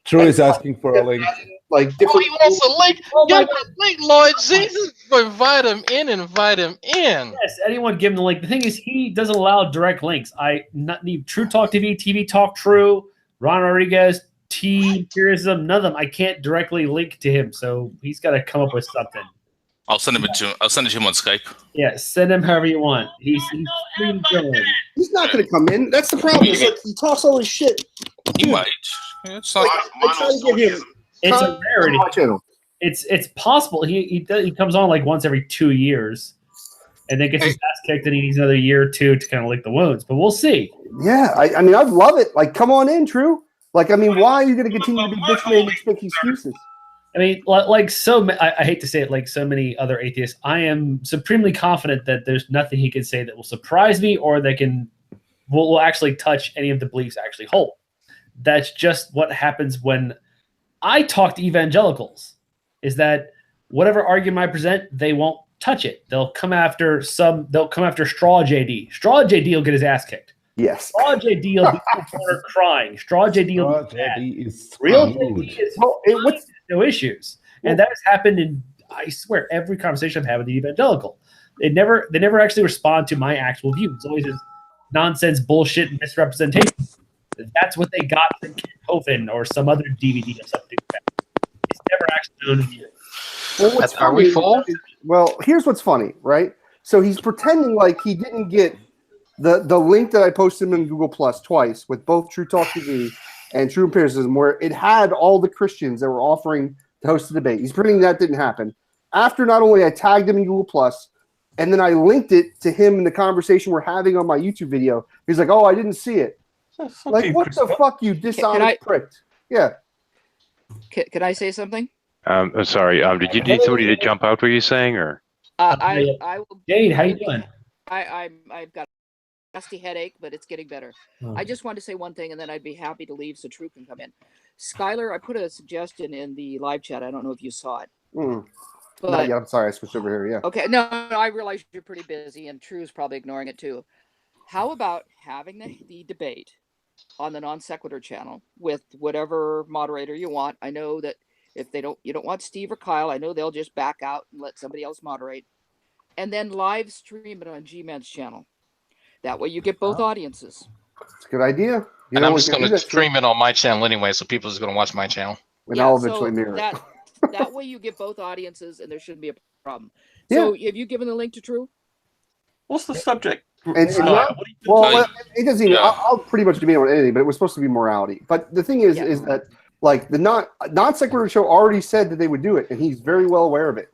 True is asking for a link. Like, different. He wants a link. Give him a link, Lord Jesus. Invite him in. Invite him in. Yes, anyone give him the link. The thing is, he doesn't allow direct links. I not need True Talk TV, TV Talk True, Ron Rodriguez, Empiricism. None of them. I can't directly link to him, so he's got to come up with something. I'll send it to him on Skype. Yeah, send him however you want. He's free going. He's not going to come in. That's the problem. He's like, he talks all his shit. He might. It's like, It's a rarity. It's possible. He comes on like once every 2 years, and then gets his ass kicked, and he needs another year or two to kind of lick the wounds. But we'll see. Yeah, I mean, I'd love it. Like, come on in, True. Like, I mean, why are you going to continue to be bitch made and make excuses? I mean, I hate to say it, like so many other atheists, I am supremely confident that there's nothing he can say that will surprise me or that will actually touch any of the beliefs I actually hold. That's just what happens when I talk to evangelicals, is that whatever argument I present, they won't touch it. They'll come after Straw JD. Straw JD will get his ass kicked. Yes. Straw JD will be in the corner crying. Straw JD will be mad. Real JD is no issues. And that has happened in, I swear, every conversation I've had with the evangelical. They never actually respond to my actual view. It's always this nonsense, bullshit, and misrepresentation. That's what they got from Ken Hovind or some other DVD or something. It's never actually known to you. Well, are we full? Well, here's what's funny, right? So he's pretending like he didn't get the link that I posted him in Google Plus twice with both True Talk TV and True Empiricism, where it had all the Christians that were offering to host the debate. He's pretending that didn't happen. After not only I tagged him in Google Plus, and then I linked it to him in the conversation we're having on my YouTube video. He's like, "Oh, I didn't see it." Like, what the fuck, you dishonest prick? Yeah. Can I say something? I'm sorry. Did you need somebody to jump out? Were you saying, or? I will. Jade, how you doing? I've got a nasty headache, but it's getting better. I just wanted to say one thing, and then I'd be happy to leave so True can come in. Skylar, I put a suggestion in the live chat. I don't know if you saw it. But I'm sorry, I switched over here. Yeah. Okay. No, I realize you're pretty busy, and True's probably ignoring it too. How about having the debate on the Non Sequitur channel with whatever moderator you want? I know that if you don't want Steve or Kyle, I know they'll just back out and let somebody else moderate, and then live stream it on G-Man's channel. That way you get both audiences. It's a good idea. And I'm just going to stream it on my channel anyway, so people are just going to watch my channel. And I'll eventually mirror it. That way you get both audiences, and there shouldn't be a problem. So have you given the link to True? What's the subject? It doesn't even. I'll pretty much debate on anything, but it was supposed to be morality. But the thing is that Like the non sequitur show already said that they would do it, and he's very well aware of it.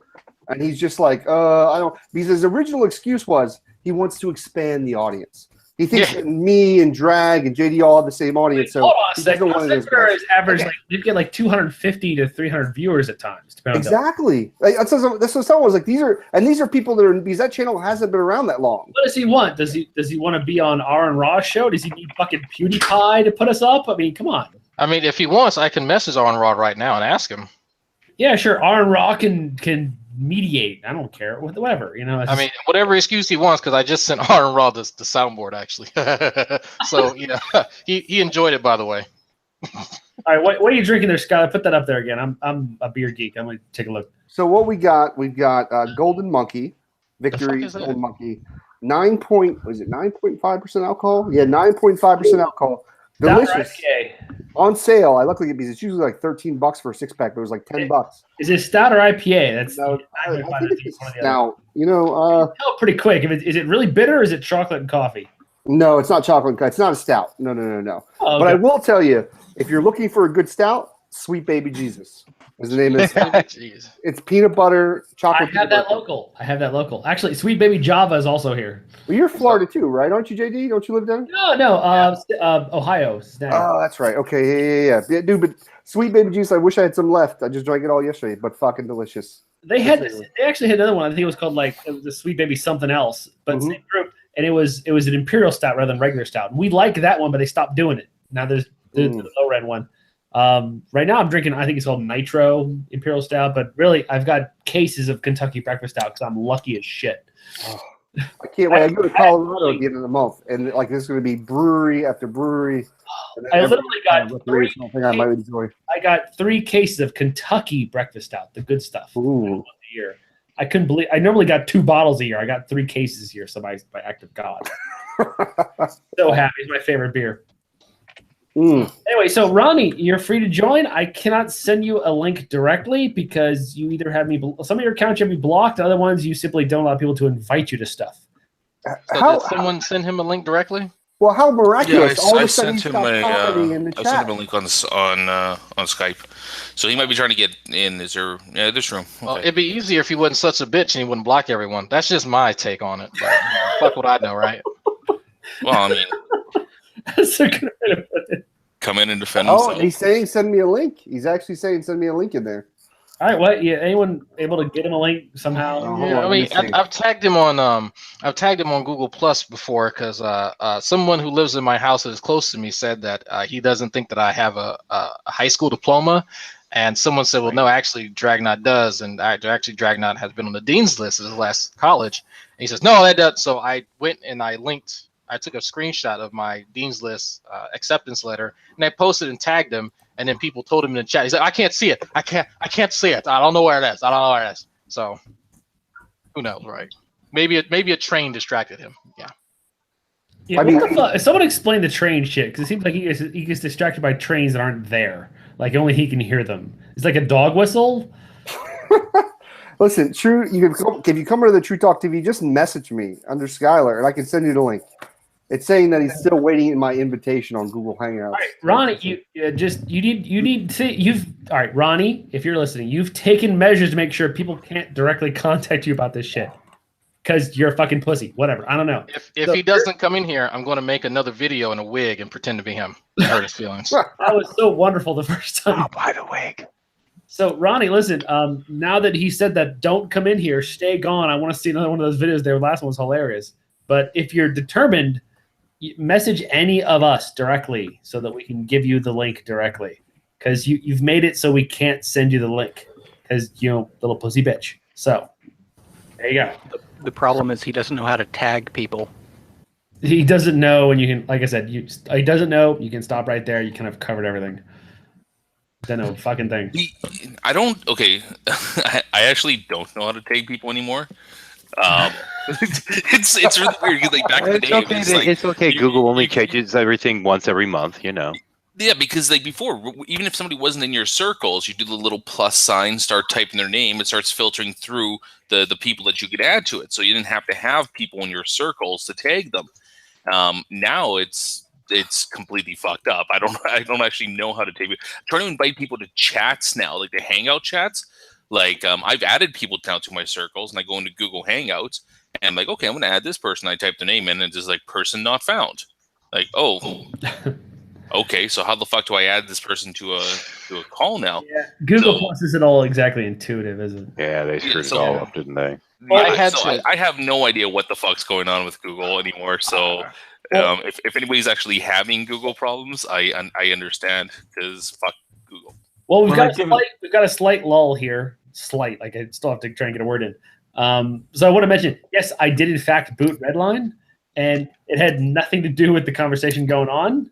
And he's just like, I don't, because his original excuse was he wants to expand the audience. He thinks that me and Drag and JD all have the same audience. So Hold on a he doesn't second. want Sequitur is average, like you get like 250 to 300 viewers at times. Exactly. Like, that's what someone was like. These are people that are, because that channel hasn't been around that long. What does he want? Does he want to be on Aaron Ross show? Does he need fucking PewDiePie to put us up? I mean, come on. I mean, if he wants, I can message Aaron Rod right now and ask him. Yeah, sure. Aaron Ross can mediate. I don't care. Whatever, you know. I mean, whatever excuse he wants, because I just sent Aaron Rod the soundboard actually. So yeah, he enjoyed it, by the way. All right, what are you drinking there, Skylar? Put that up there again. I'm a beer geek. I'm gonna take a look. So what we've got Golden Monkey, Victory Golden Monkey, 9.5% alcohol. Yeah, 9.5% alcohol. Delicious. On sale. I look like it because it's usually like $13 for a 6-pack, but it was like $10. Is it stout or IPA? That's I think it's stout. You know, tell pretty quick. Is it really bitter or is it chocolate and coffee? No, it's not chocolate. It's not a stout. No. Oh, okay. But I will tell you, if you're looking for a good stout, Sweet Baby Jesus is the name of it. It's peanut butter, chocolate. I have that local. Actually, Sweet Baby Java is also here. Well, you're Florida too, right? Aren't you, JD? Don't you live down? No. Ohio. Oh, that's right. Okay, yeah, dude. But Sweet Baby Juice, I wish I had some left. I just drank it all yesterday, but fucking delicious. They actually had another one. I think it was called it was a Sweet Baby something else, but same group, and it was an imperial stout rather than regular stout. We like that one, but they stopped doing it. Now there's the low red one. Right now I'm drinking, I think it's called Nitro Imperial Stout, but really I've got cases of Kentucky Breakfast Stout because I'm lucky as shit. Oh, I can't wait. I go to Colorado at the end of the month, and like this is going to be brewery after brewery. I literally got I got 3 cases of Kentucky Breakfast Stout, the good stuff. Ooh. A year. I couldn't believe. I normally got 2 bottles a year. I got 3 cases a year. So by act of God, so happy. It's my favorite beer. Anyway, so Ronnie, you're free to join. I cannot send you a link directly because you either have me. Some of your accounts you have me blocked. Other ones you simply don't allow people to invite you to stuff. So did someone send him a link directly? Well, how miraculous! Yeah, I sent him a link on Skype, so he might be trying to get in. Is there? Yeah, this room. Okay. Well, it'd be easier if he wasn't such a bitch and he wouldn't block everyone. That's just my take on it. But, fuck what I know, right? Well, I mean. That's a good way to put it. Come in and defend himself. Oh, he's saying send me a link. He's actually saying send me a link in there. All right, what? Yeah, anyone able to get him a link somehow? Yeah, I mean, I've tagged him on Google Plus before because someone who lives in my house that is close to me said that he doesn't think that I have a high school diploma, and someone said, well, no, actually, Dragnot does, and actually Dragnot has been on the dean's list at his last college. And he says, no, that does. So I went and I took a screenshot of my dean's list acceptance letter, and I posted and tagged him. And then people told him in the chat, he's like, I can't see it. I can't see it. I don't know where it is. I don't know where it is. So who knows, right? Maybe a train distracted him. Yeah. Yeah. I mean, someone explain the train shit because it seems like he gets distracted by trains that aren't there. Like only he can hear them. It's like a dog whistle. Listen, if you come over to the True Talk TV, just message me under Skylar, and I can send you the link. It's saying that he's still waiting in my invitation on Google Hangouts. All right, Ronnie, all right, Ronnie, if you're listening, you've taken measures to make sure people can't directly contact you about this shit because you're a fucking pussy. Whatever, I don't know. If he doesn't come in here, I'm going to make another video in a wig and pretend to be him. I hurt his feelings. That was so wonderful the first time. Oh, by the wig. So Ronnie, listen. Now that he said that, don't come in here, stay gone. I want to see another one of those videos. Their last one was hilarious. But if you're determined, message any of us directly so that we can give you the link directly because you've made it so we can't send you the link because little pussy bitch. So there you go. The problem is he doesn't know how to tag people. He doesn't know, and you can, like I said, he doesn't know. You can stop right there. You kind of covered everything. Don't know fucking thing. I don't. Okay, I actually don't know how to tag people anymore. It's really weird. Like back in the day, it's okay. Google only changes everything once every month. Yeah, because like before, even if somebody wasn't in your circles, you do the little plus sign, start typing their name, it starts filtering through the people that you could add to it. So you didn't have to have people in your circles to tag them. Now it's it's completely fucked up. I don't actually know how to take it. I'm trying to invite people to chats now, like the Hangout chats. Like I've added people now to my circles, and I go into Google Hangouts, and I'm like, okay, I'm going to add this person. I type the name in, and it's just like person not found. Like, oh, okay. So how the fuck do I add this person to a call now? Yeah, Google Plus isn't all exactly intuitive, is it? Yeah, they screwed it all up, didn't they? I have no idea what the fuck's going on with Google anymore. So if anybody's actually having Google problems, I understand, because fuck Google. Well, we've got a slight lull here. Slight, like I still have to try and get a word in. So I want to mention, yes, I did in fact boot Redline, and it had nothing to do with the conversation going on.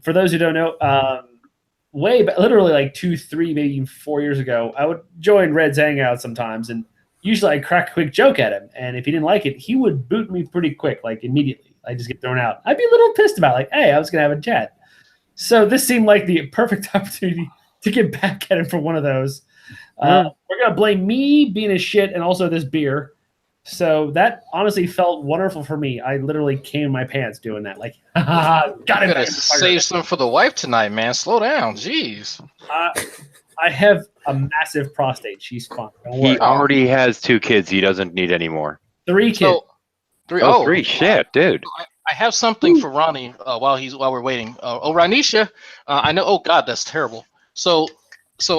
For those who don't know, literally like 2, 3, maybe even 4 years ago, I would join Red's Hangout sometimes, and usually I'd crack a quick joke at him, and if he didn't like it, he would boot me pretty quick, like immediately. I'd just get thrown out. I'd be a little pissed about it, like, hey, I was going to have a chat. So this seemed like the perfect opportunity to get back at him for one of those. We're going to blame me being a shit and also this beer. So that honestly felt wonderful for me. I literally came in my pants doing that. Like, got it. Gotta save some for the wife tonight, man. Slow down. Jeez. I have a massive prostate. She's fine. Don't worry. He already has 2 kids. He doesn't need any more. 3 kids. So, 3. Oh, 3. Shit, dude. I have something for Ronnie while we're waiting. Ranisha, I know. Oh God, that's terrible. So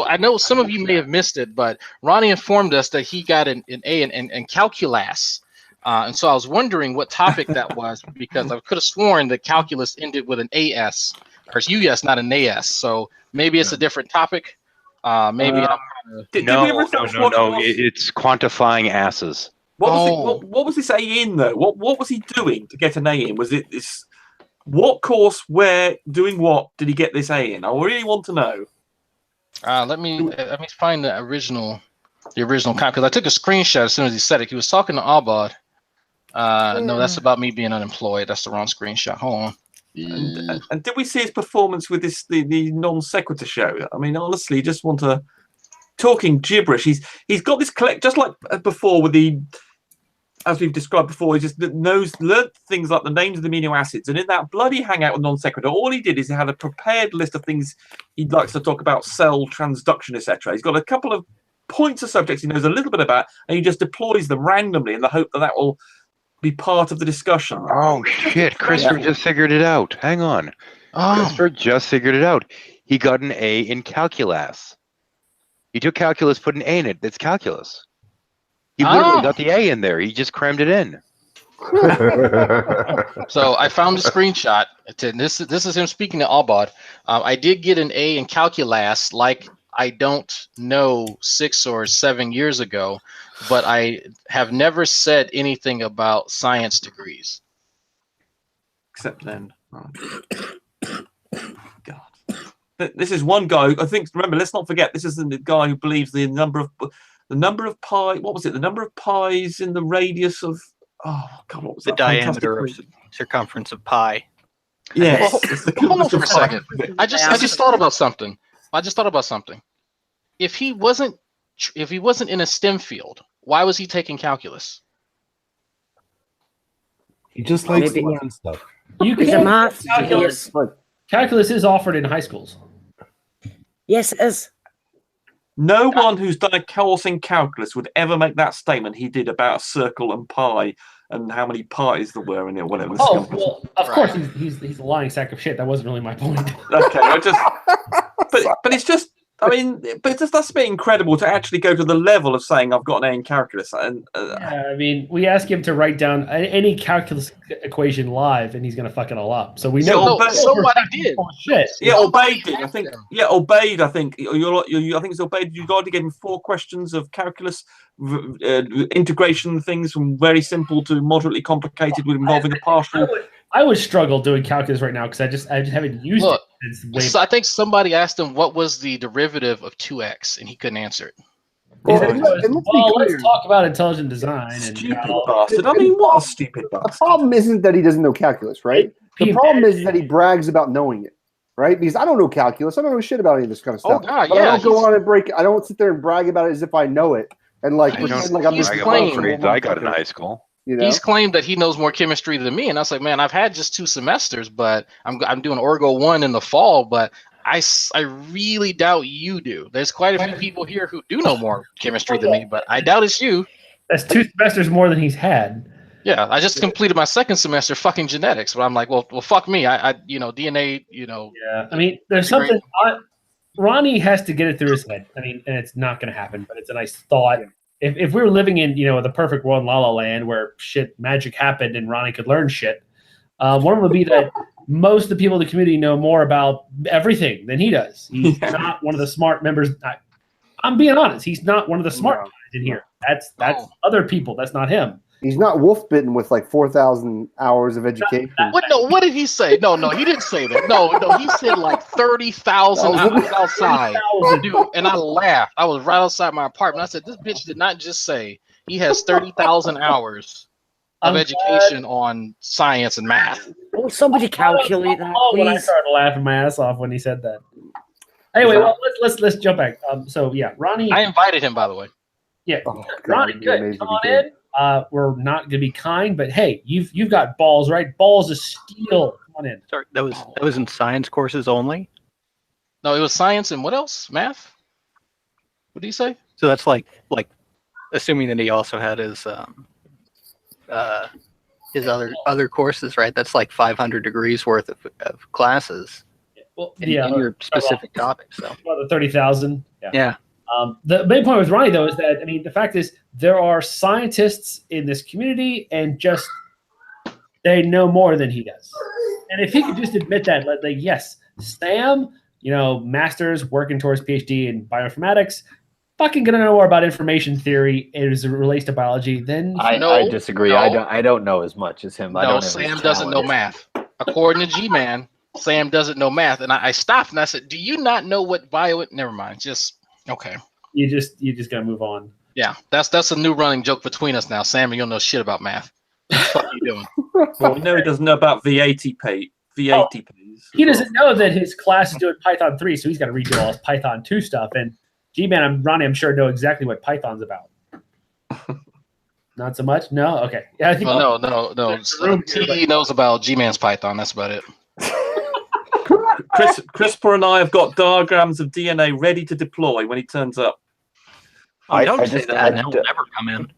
I know some of you may have missed it, but Ronnie informed us that he got an A in calculus. And so I was wondering what topic that was, because I could have sworn that calculus ended with an AS, or it's US, not an AS. So maybe it's a different topic. Maybe No. It's quantifying asses. What was this A in though? What was he doing to get an A in? Was it this? What course? Where? Doing what? Did he get this A in? I really want to know. Let me find the original comment, because I took a screenshot as soon as he said it. He was talking to Abad. No, that's about me being unemployed. That's the wrong screenshot. Hold on. And did we see his performance with the non sequitur show? I mean, honestly, just want to talking gibberish. He's got this just like before with the, as we've described before, he just learned things like the names of the amino acids, and in that bloody hangout with non sequitur, all he did is he had a prepared list of things he likes to talk about, cell transduction, etc. He's got a couple of points of subjects he knows a little bit about, and he just deploys them randomly in the hope that will be part of the discussion. Oh shit, Christopher just figured it out. Hang on. Christopher just figured it out. He got an A in calculus. He took calculus, put an A in it. That's calculus. He literally got the A in there. He just crammed it in. So I found the screenshot. This is him speaking to Abad. I did get an A in calculus, like I don't know 6 or 7 years ago, but I have never said anything about science degrees. Except then. Oh. God. This is one guy. I think. Remember, let's not forget. This is the guy who believes the number of pi. What was it? The number of pies in the radius of. Oh God, what was the that? diameter of circumference of pi? Yes. Hold on for a second. I just thought about something. If he wasn't in a STEM field, why was he taking calculus? He just likes to learn stuff. You can math. Calculus is offered in high schools. Yes, it is. No one who's done a course in calculus would ever make that statement he did about a circle and pi and how many pies there were in it, whatever. Oh, well, of course he's a lying sack of shit. That wasn't really my point. Okay, but it's just. I mean, but that's a bit incredible to actually go to the level of saying I've got an A in calculus. And yeah, I mean, we ask him to write down any calculus equation live, and he's going to fuck it all up. So we know. Somebody did. Shit. Yeah, Obeid did. I think. Yeah, Obeid. I think. I think it's Obeid. You got to give him 4 questions of calculus integration things from very simple to moderately complicated, with involving a partial. I would struggle doing calculus right now because I just haven't used it. So I think somebody asked him what was the derivative of 2x, and he couldn't answer it. Well, let's talk about intelligent design. Stupid bastard. I mean, what a stupid bastard. The problem isn't that he doesn't know calculus, right? The problem is that he brags about knowing it, right? Because I don't know calculus. I don't know shit about any of this kind of stuff. Oh, God, but I don't go on and break. I don't sit there and brag about it as if I know it. And like, I got in high school. You know? He's claimed that he knows more chemistry than me, and I was like, man, I've had just 2 semesters, but I'm doing Orgo 1 in the fall, but I really doubt you do. There's quite a few people here who do know more chemistry than me, but I doubt it's you. That's 2 semesters more than he's had. Yeah, I just completed my 2nd semester fucking genetics, but I'm like, well, fuck me. I DNA, Yeah, I mean, there's something. Ronnie has to get it through his head. I mean, and it's not going to happen, but it's a nice thought. If we were living in the perfect world, La La Land, where magic happened and Ronnie could learn shit, one of them would be that most of the people in the community know more about everything than he does. He's not one of the smart members. I'm being honest. He's not one of the smart guys in here. That's other people. That's not him. He's not Wolfbitn with like 4,000 hours of education. What did he say? No, he didn't say that. No, he said like 30,000 hours outside. Dude, and I laughed. I was right outside my apartment. I said, this bitch did not just say he has 30,000 hours of education on science and math. Will somebody calculate that, please? When I started laughing my ass off when he said that. Anyway, well, let's jump back. So yeah, Ronnie. I invited him, by the way. Yeah, Ronnie, good. Come on in. We're not going to be kind, but hey, you've got balls, right? Balls of steel. Come on in. Sorry, that was in science courses only? No, it was science and what else? Math? What did he say? So that's like assuming that he also had his other courses, right? That's like 500 degrees worth of classes. Well, in your specific topic. So about the 30,000. Yeah. The main point with Ronnie, though, is that, I mean, the fact is there are scientists in this community and just they know more than he does. And if he could just admit that, like, yes, Sam, master's working towards PhD in bioinformatics, fucking gonna know more about information theory as it relates to biology than I disagree. No. I don't know as much as him. No, Sam doesn't know math. According to G-Man, Sam doesn't know math. And I stopped and I said, do you not know what never mind. Okay. You just gotta move on. Yeah, that's a new running joke between us now. Sam, you don't know shit about math. What the fuck are you doing? Well, we know he doesn't know about V80Ps. He doesn't know that his class is doing Python 3, so he's got to redo all his Python 2 stuff. And G-Man and Ronnie, I'm sure, know exactly what Python's about. Not so much? No? Okay. Yeah, I think. Well, no. TD knows about G-Man's Python. That's about it. CRISPR and I have got diagrams of DNA ready to deploy when he turns up. Don't say that. He'll never come in.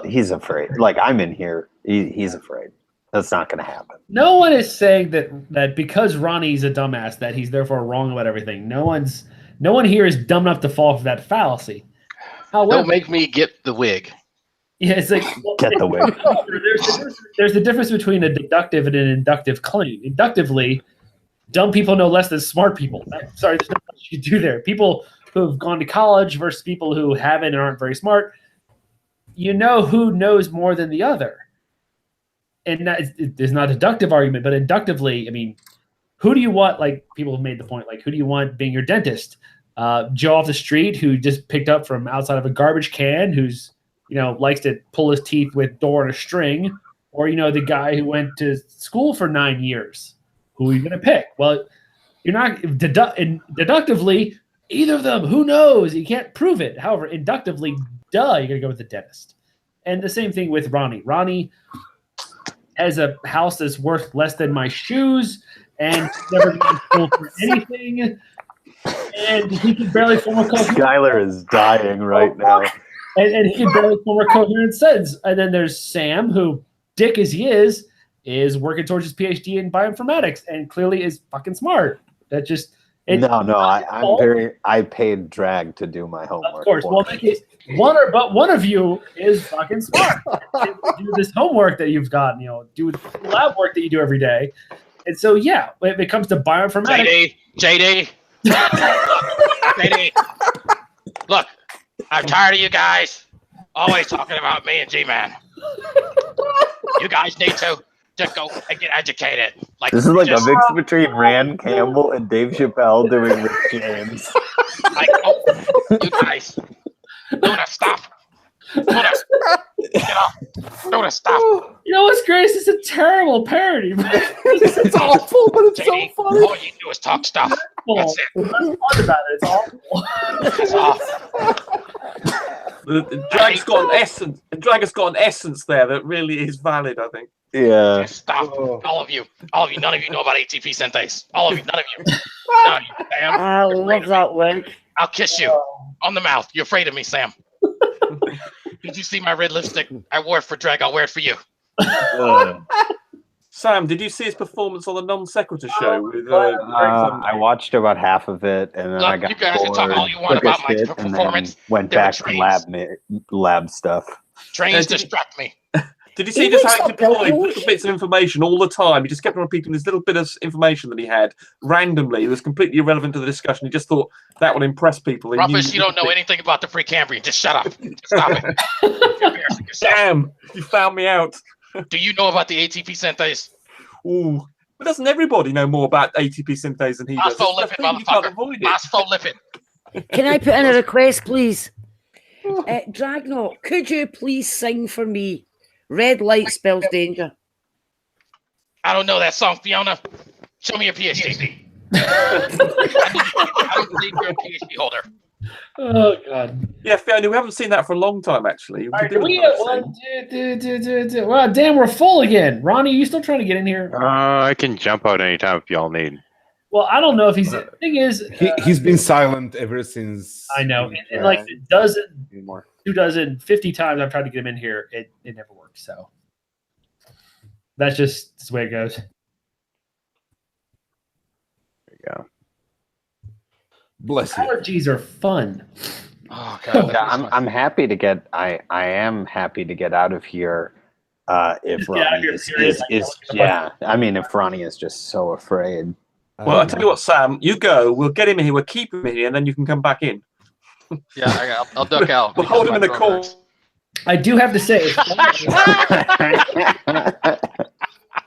He's afraid. Like, I'm in here. He's afraid. That's not going to happen. No one is saying that because Ronnie's a dumbass that he's therefore wrong about everything. No one here is dumb enough to fall for that fallacy. However, don't make me get the wig. Yeah, it's like get the wig. There's the difference between a deductive and an inductive claim. Inductively, dumb people know less than smart people. Sorry, there's not much you do there. People who have gone to college versus people who haven't and aren't very smart. You know who knows more than the other. And there's not a deductive argument, but inductively, I mean, who do you want? Like, people have made the point, like, who do you want being your dentist? Joe off the street who just picked up from outside of a garbage can, who's, likes to pull his teeth with door and a string, or, the guy who went to school for 9 years. Who are you going to pick? Well, you're not deductively either of them. Who knows? You can't prove it. However, inductively, you're going to go with the dentist. And the same thing with Ronnie. Ronnie has a house that's worth less than my shoes, and never been in school for anything. And he can barely form a coherent. Skylar is dying right now. And he can barely form a coherent sentence. And then there's Sam, who, dick as he is working towards his PhD in bioinformatics and clearly is fucking smart. That just I paid drag to do my homework. Of course. Well, in that case, one of you is fucking smart. Do this homework that you've got, do the lab work that you do every day. And so, yeah, when it comes to bioinformatics. JD. Look, I'm tired of you guys always talking about me and G-Man. You guys need to just go and get educated. Like, this is like a mix between Rand Campbell and Dave Chappelle doing Rick James. You guys, Luna, stop. Luna, get off. Luna, stop. You know what's great? It's a terrible parody. It's awful, but it's so funny. All you do is talk stuff. That's fun about it. It's awful. It's awful. The drag's got an essence. The drag's got an essence there that really is valid, I think. Yeah. Stop. All of you. None of you know about ATP Sentais. All of you. None of you. None of you, Sam. I love that link. I'll kiss you on the mouth. You're afraid of me, Sam. Did you see my red lipstick? I wore it for drag. I'll wear it for you. Sam, did you see his performance on the Non Sequitur show? With, I watched about half of it, and then Look, I got you guys can bored, talk all you want took a about my shit, and then performance. went There were back to lab stuff. Trains distract me. Did you see just how he deployed little bits of information all the time? He just kept on repeating this little bit of information that he had randomly. It was completely irrelevant to the discussion. He just thought that would impress people. Rufus, you don't know anything about the Precambrian. Just shut up. Just stop it. You're embarrassing yourself. Damn, you found me out. Do you know about the ATP Sentais? Ooh. But doesn't everybody know more about ATP synthase than he does? Phospholipid, motherfucker. Phospholipid. Can I put in a request, please? Dragnaut, could you please sing for me? Red light spells danger. I don't know that song, Fiona. Show me your PhD. I don't believe you're a PhD holder. Oh God. Yeah, Fiona, we haven't seen that for a long time, actually. All right, well, damn, we're full again. Ronnie, you still trying to get in here? I can jump out anytime if y'all need. Well, I don't know if he's. The thing is, he's been silent ever since. I know, and like a dozen, 50 times I've tried to get him in here, it never works. So that's just the way it goes. There you go. Bless you. Allergies are fun. Oh God! Yeah, I'm happy to get. I am happy to get out of here. If Ronnie is yeah, I mean, if Ronnie is just so afraid. Well, I'll tell you what, Sam, you go. We'll get him in here. We'll keep him in here, and then you can come back in. Yeah, I'll duck out. We'll hold him in the corner. I do have to say,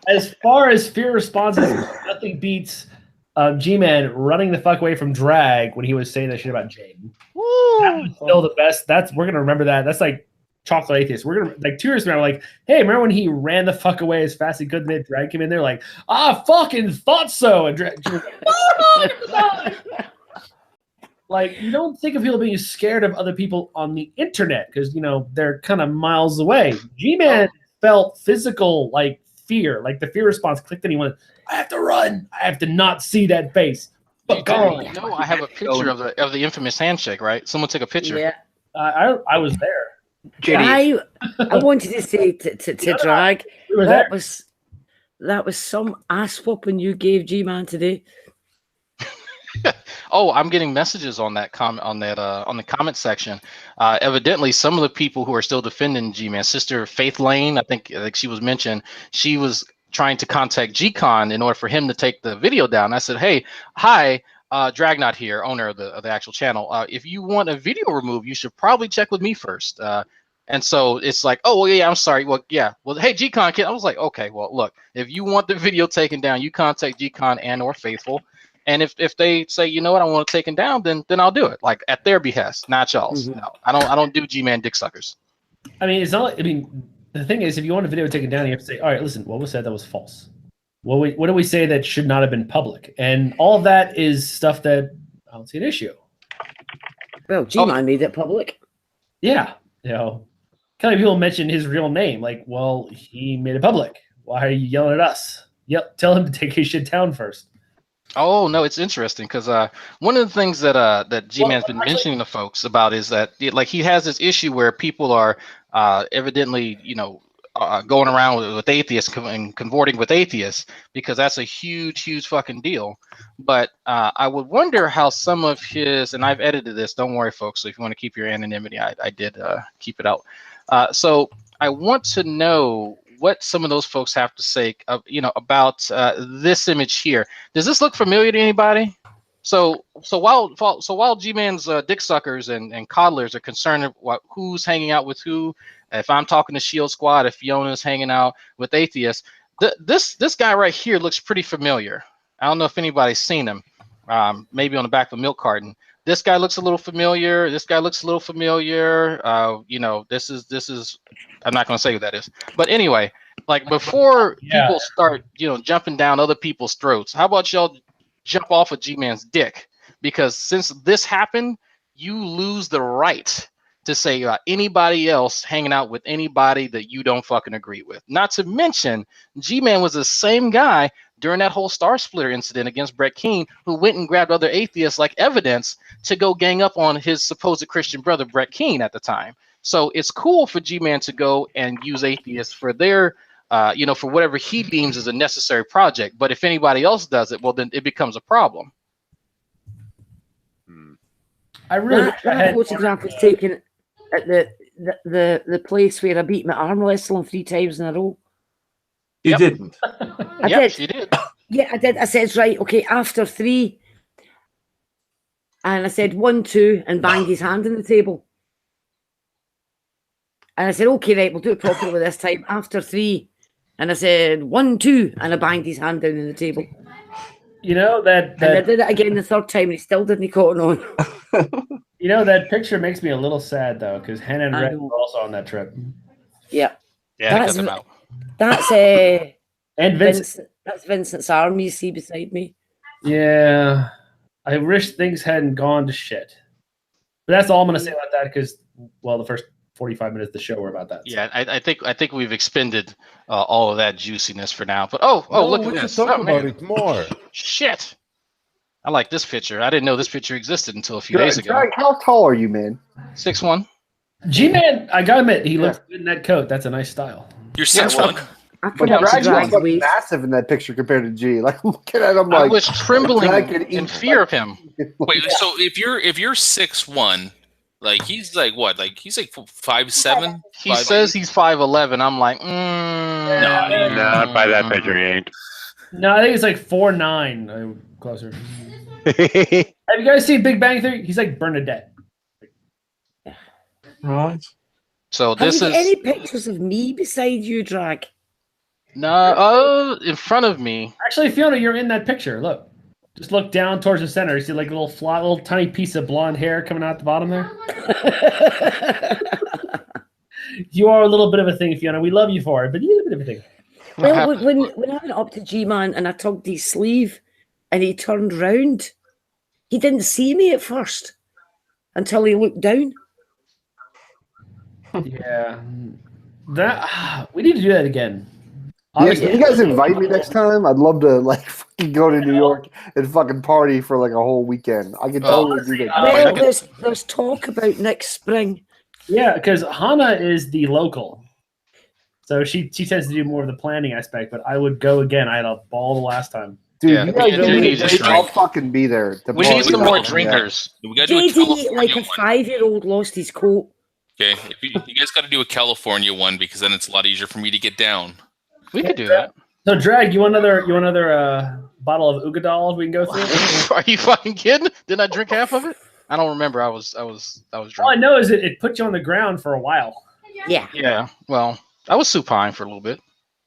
as far as fear responses, nothing beats G-Man running the fuck away from drag when he was saying that shit about Jane. That was still the best. We're gonna remember that. That's like chocolate atheist. We're gonna like 2 years from now, like, hey, remember when he ran the fuck away as fast as he could? And drag came in there like, I fucking thought so. And drag was like, oh my God. Like, you don't think of people being scared of other people on the internet because they're kind of miles away. G-Man felt physical like fear, like the fear response clicked, and he went, I have to run. I have to not see that face. But I have a picture of the infamous handshake, right? Someone took a picture. Yeah, I was there. I wanted to say to drag that was some ass whooping you gave G-Man today. Oh, I'm getting messages on that comment on the comment section. Evidently, some of the people who are still defending G-Man, Sister Faith Lane, I think she was mentioned. She was trying to contact G-Con in order for him to take the video down. I said, hey, hi. Dragnaut here, owner of the actual channel. If you want a video removed, you should probably check with me first. And so it's like, oh, well, yeah, I'm sorry. Well, yeah. Well, hey, G-Con, I was like, okay, well, look, if you want the video taken down, you contact G-Con and or Faithful. And if they say, you know what, I want it taken down, then I'll do it, like at their behest, not y'all's. Mm-hmm. No, I don't do G-Man dick suckers. I mean, it's not. I mean, the thing is, if you want a video taken down, you have to say, all right, listen, what was said that was false. What do we say that should not have been public? And all of that is stuff that I don't see an issue. Well, G-Man made it public. Yeah, kind of people mention his real name, like, well, he made it public. Why are you yelling at us? Tell him to take his shit down first. Oh no, it's interesting because one of the things that G-Man's been mentioning to folks about is that he has this issue where people are evidently going around with atheists and convorting with atheists because that's a huge fucking deal. But I would wonder how some of his, and I've edited this, don't worry folks, so if you want to keep your anonymity, I did keep it out. So I want to know what some of those folks have to say about this image here. Does this look familiar to anybody? So while G-Man's dick suckers and coddlers are concerned about who's hanging out with who, if I'm talking to Shield Squad, if Fiona's hanging out with atheists, this guy right here looks pretty familiar. I don't know if anybody's seen him. Maybe on the back of a milk carton. This guy looks a little familiar. This guy looks a little familiar. This is. I'm not going to say who that is. But anyway, like before people start, jumping down other people's throats, how about y'all jump off of G-Man's dick, because since this happened, you lose the right to say about anybody else hanging out with anybody that you don't fucking agree with. Not to mention, G-Man was the same guy during that whole Star Splitter incident against Brett Keane, who went and grabbed other atheists like evidence to go gang up on his supposed Christian brother, Brett Keane, at the time. So it's cool for G-Man to go and use atheists for their, for whatever he deems as a necessary project. But if anybody else does it, well, then it becomes a problem. I really that photograph was taken at the place where I beat my arm wrestling 3 times in a row. You didn't? I did. You did. Yeah, I did. I said, right, okay, after 3. And I said 1, 2, and banged his hand on the table. And I said, okay, right, we'll do it properly this time. After 3. And I said 1, 2, and I banged his hand down on the table. You know that and I did it again the 3rd time, and he still didn't cotton on. You know, that picture makes me a little sad though, because Hannah and I Red know. were also on that trip. Yeah. Yeah, cut them out. That's and Vincent. That's Vincent's arm you see beside me. Yeah, I wish things hadn't gone to shit. But that's all I'm going to say about that, because, well, the first 45 minutes of the show were about that. Yeah, I think we've expended all of that juiciness for now. But look at we this. should talk Oh, about man. it more. Shit. I like this picture. I didn't know this picture existed until a few days ago. Drag, how tall are you, man? 6'1". G-Man, I gotta admit, he looks good in that coat. That's a nice style. You're 6'1". But Drag looks fucking massive in that picture compared to G. Like, I'm looking at him like I was trembling Drag could in eat fear of him. Wait, so if you're 6'1", like he's like what? Like he's like 5'7". He says he's 5'11". I'm like, No, not by that picture, he ain't. No, I think it's like 4'9". Closer. Have you guys seen Big Bang Theory? He's like Bernadette. Right. So Have this you is got any pictures of me beside you, Drag? no, in front of me. Actually, Fiona, you're in that picture. Look. Just look down towards the center. You see like a little tiny piece of blonde hair coming out the bottom there? You are a little bit of a thing, Fiona. We love you for it, but a little bit of a thing. Well, when I went up to G-Man and I tugged his sleeve and he turned round, he didn't see me at first until he looked down. Yeah. That we need to do that again. Yeah, can you guys invite me next time? I'd love to like fucking go to New York and fucking party for like a whole weekend. I could totally do that. Well, there's talk about next spring. Yeah, because Hannah is the local. So she tends to do more of the planning aspect, but I would go again. I had a ball the last time. Dude, Yeah, you guys we don't need need to to drink. I'll fucking be there. to We need party. some more drinkers. We gotta do a JD, California like a one. 5-year-old, lost his coat. Okay, if you guys got to do a California one, because then it's a lot easier for me to get down. We could do that. So, Drag, you want another bottle of Ugadal we can go through? Are you fucking kidding? Didn't I drink half of it? I don't remember. I was drunk. All I know is it put you on the ground for a while. Yeah. Yeah. Well, I was supine for a little bit.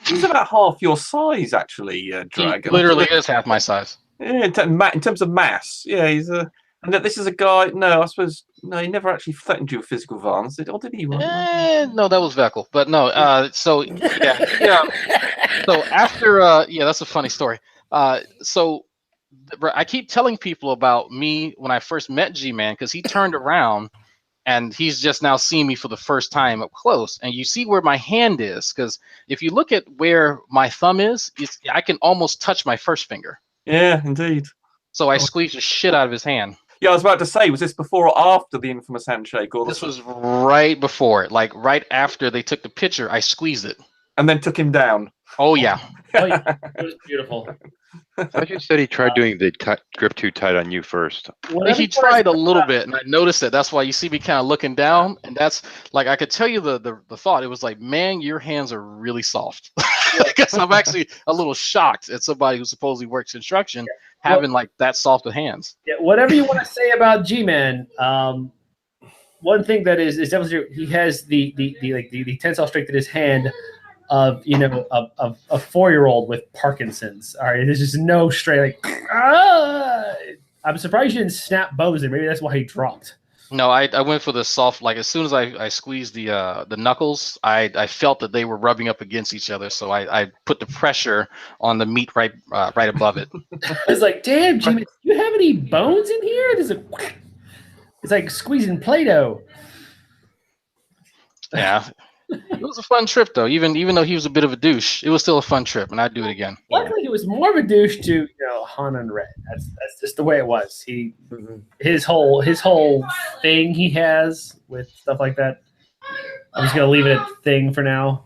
He's about half your size, actually, Drag. He literally is half my size. Yeah, in terms of mass. Yeah, he's a. And that this is a guy. No, I suppose no. He never actually threatened you with physical violence, did he? No, that was Veckel. But no. So yeah. So after that's a funny story. So I keep telling people about me when I first met G-Man, because he turned around and he's just now seeing me for the first time up close. And you see where my hand is, because if you look at where my thumb is, I can almost touch my first finger. Yeah, indeed. So I squeezed the shit out of his hand. Yeah, I was about to say, was this before or after the infamous handshake? Or This was right before it, like right after they took the picture. I squeezed it. And then took him down. Oh yeah. It was beautiful. I thought you said he tried doing the grip too tight on you first. He tried a little bit, and I noticed it. That's why you see me kind of looking down, and that's like I could tell you the thought. It was like, man, your hands are really soft. Because I'm actually a little shocked at somebody who supposedly works construction having like that soft of hands. Yeah, whatever you want to say about G-Man, one thing that is definitely true, he has the tensile strength in his hand of a 4-year-old with Parkinson's. All right, there's just no straight I'm surprised you didn't snap bows, and maybe that's why he dropped. No, I went for the soft. Like as soon as I squeezed the knuckles, I felt that they were rubbing up against each other. So I put the pressure on the meat right above it. It's like, damn, Jimmy, do you have any bones in here? It's like squeezing Play-Doh. Yeah, it was a fun trip though. Even though he was a bit of a douche, it was still a fun trip, and I'd do it again. Luckily, he was more of a douche to Han and Red. That's just the way it was. His whole thing he has with stuff like that. I'm just gonna leave it at thing for now.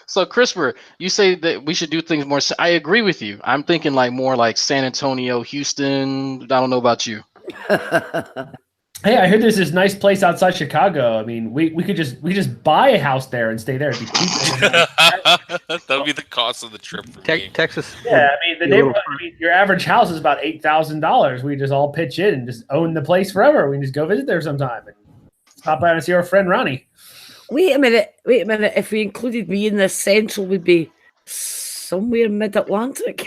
So, Christopher, you say that we should do things more. I agree with you. I'm thinking like more like San Antonio, Houston. I don't know about you. Hey, I heard there's this nice place outside Chicago. I mean, we could just buy a house there and stay there. It'd be cheaper. That would be the cost of the trip for me. Texas. Yeah, I mean the neighborhood. I mean, your average house is about $8,000. We just all pitch in and just own the place forever. We can just go visit there sometime and stop by and see our friend Ronnie. Wait a minute. If we included me in this, Central would be somewhere mid-Atlantic.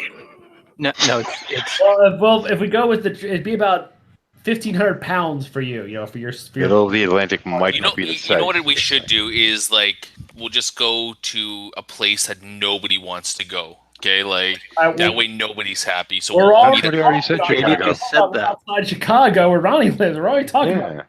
No, it's well, if we go with it'd be about 1,500 pounds for you. For your Middle of the Atlantic might not be the same. You know what we should do is like we'll just go to a place that nobody wants to go. Okay, like that way nobody's happy. So we're we'll already already said Chicago. outside Chicago where Ronnie lives. We're already talking about.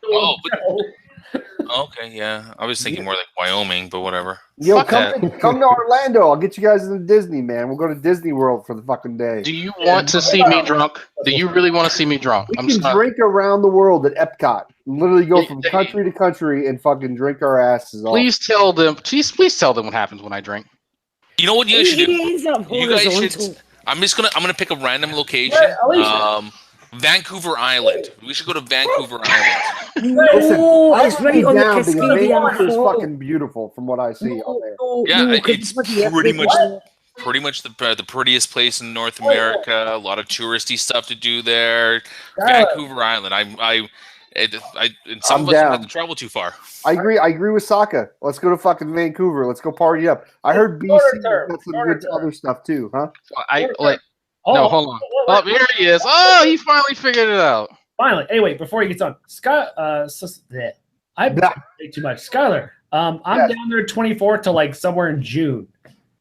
Okay, yeah. I was thinking more like Wyoming, but whatever. Yo, come to Orlando. I'll get you guys into Disney, man. We'll go to Disney World for the fucking day. Do you want to see me drunk? Do you really want to see me drunk? We can drink around the world at Epcot. Literally go from country to country and fucking drink our asses off. Please tell them. Please tell them what happens when I drink. You know what you guys should do? You guys should. I'm gonna pick a random location. Vancouver Island. We should go to Vancouver Island. No, it's right on the Vancouver Cascadian is Falls. fucking beautiful from what I see out there. Yeah, it's pretty much the prettiest place in North America. A lot of touristy stuff to do there. Vancouver Island. And some of us don't have to travel too far. I agree with Sokka. Let's go to fucking Vancouver. Let's go party up. I heard BC got some good other stuff too, huh? No, hold on. Oh, here he is. Oh, he finally figured it out. Finally. Anyway, before he gets on, I say too much. Skylar, I'm down there 24th to like somewhere in June.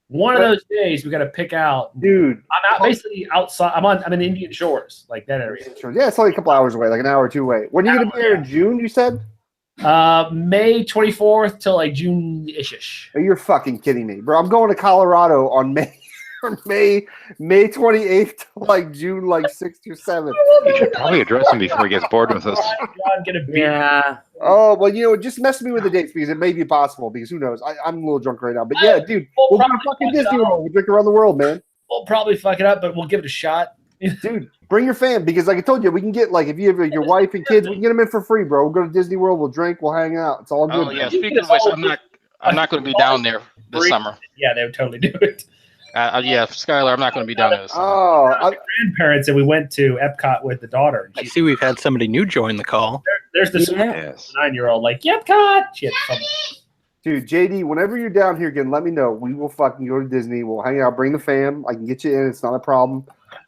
One of those days we got to pick out. Dude, I'm out basically outside. I'm in Indian Shores, like that area. Yeah, it's only a couple hours away, like an hour or two away. When are you gonna be there in June? You said. May 24th till like June-ish. You're fucking kidding me, bro. I'm going to Colorado on May 28th to like June 6th or 7th. You should probably address him before he gets bored with us. Yeah. Oh, well, just mess me with the dates because it may be possible because who knows? I'm a little drunk right now. But yeah, dude, we'll go to fucking Disney World. We'll drink around the world, man. We'll probably fuck it up, but we'll give it a shot. Dude, bring your fam because like I told you, we can get if you have your wife and kids, we can get them in for free, bro. We'll go to Disney World, we'll drink, we'll hang out. It's all good. Oh yeah, speaking of which, I'm not going to be down there this summer. Yeah, they would totally do it. Yeah, Skylar, I'm not going to be down there this summer. Oh, grandparents, and we went to Epcot with the daughter. I see we've had somebody new join the call. There's this 9-year-old like, Epcot. She had fun. Dude, JD, whenever you're down here again, let me know. We will fucking go to Disney. We'll hang out, bring the fam. I can get you in. It's not a problem.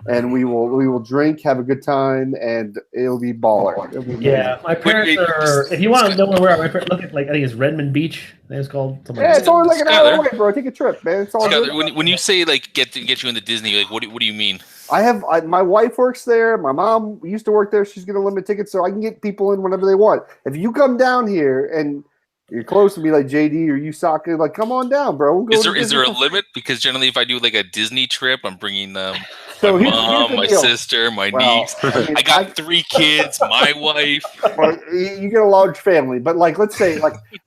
And we will drink, have a good time, and it'll be baller. Yeah, my parents are. If you want to know where my parents look at, I think it's Redmond Beach. I think it's called. Yeah, it's only like an hour away, bro. Take a trip, man. It's all good. When you say get you into Disney, like what do you mean? My wife works there. My mom used to work there. She's getting limited tickets, so I can get people in whenever they want. If you come down here and you're close to me, like JD or you, Sokka, come on down, bro. We'll go is there a limit? Because generally, if I do like a Disney trip, I'm bringing my mom, my sister, my niece. I got 3 kids, my wife. Well, you get a large family, but let's say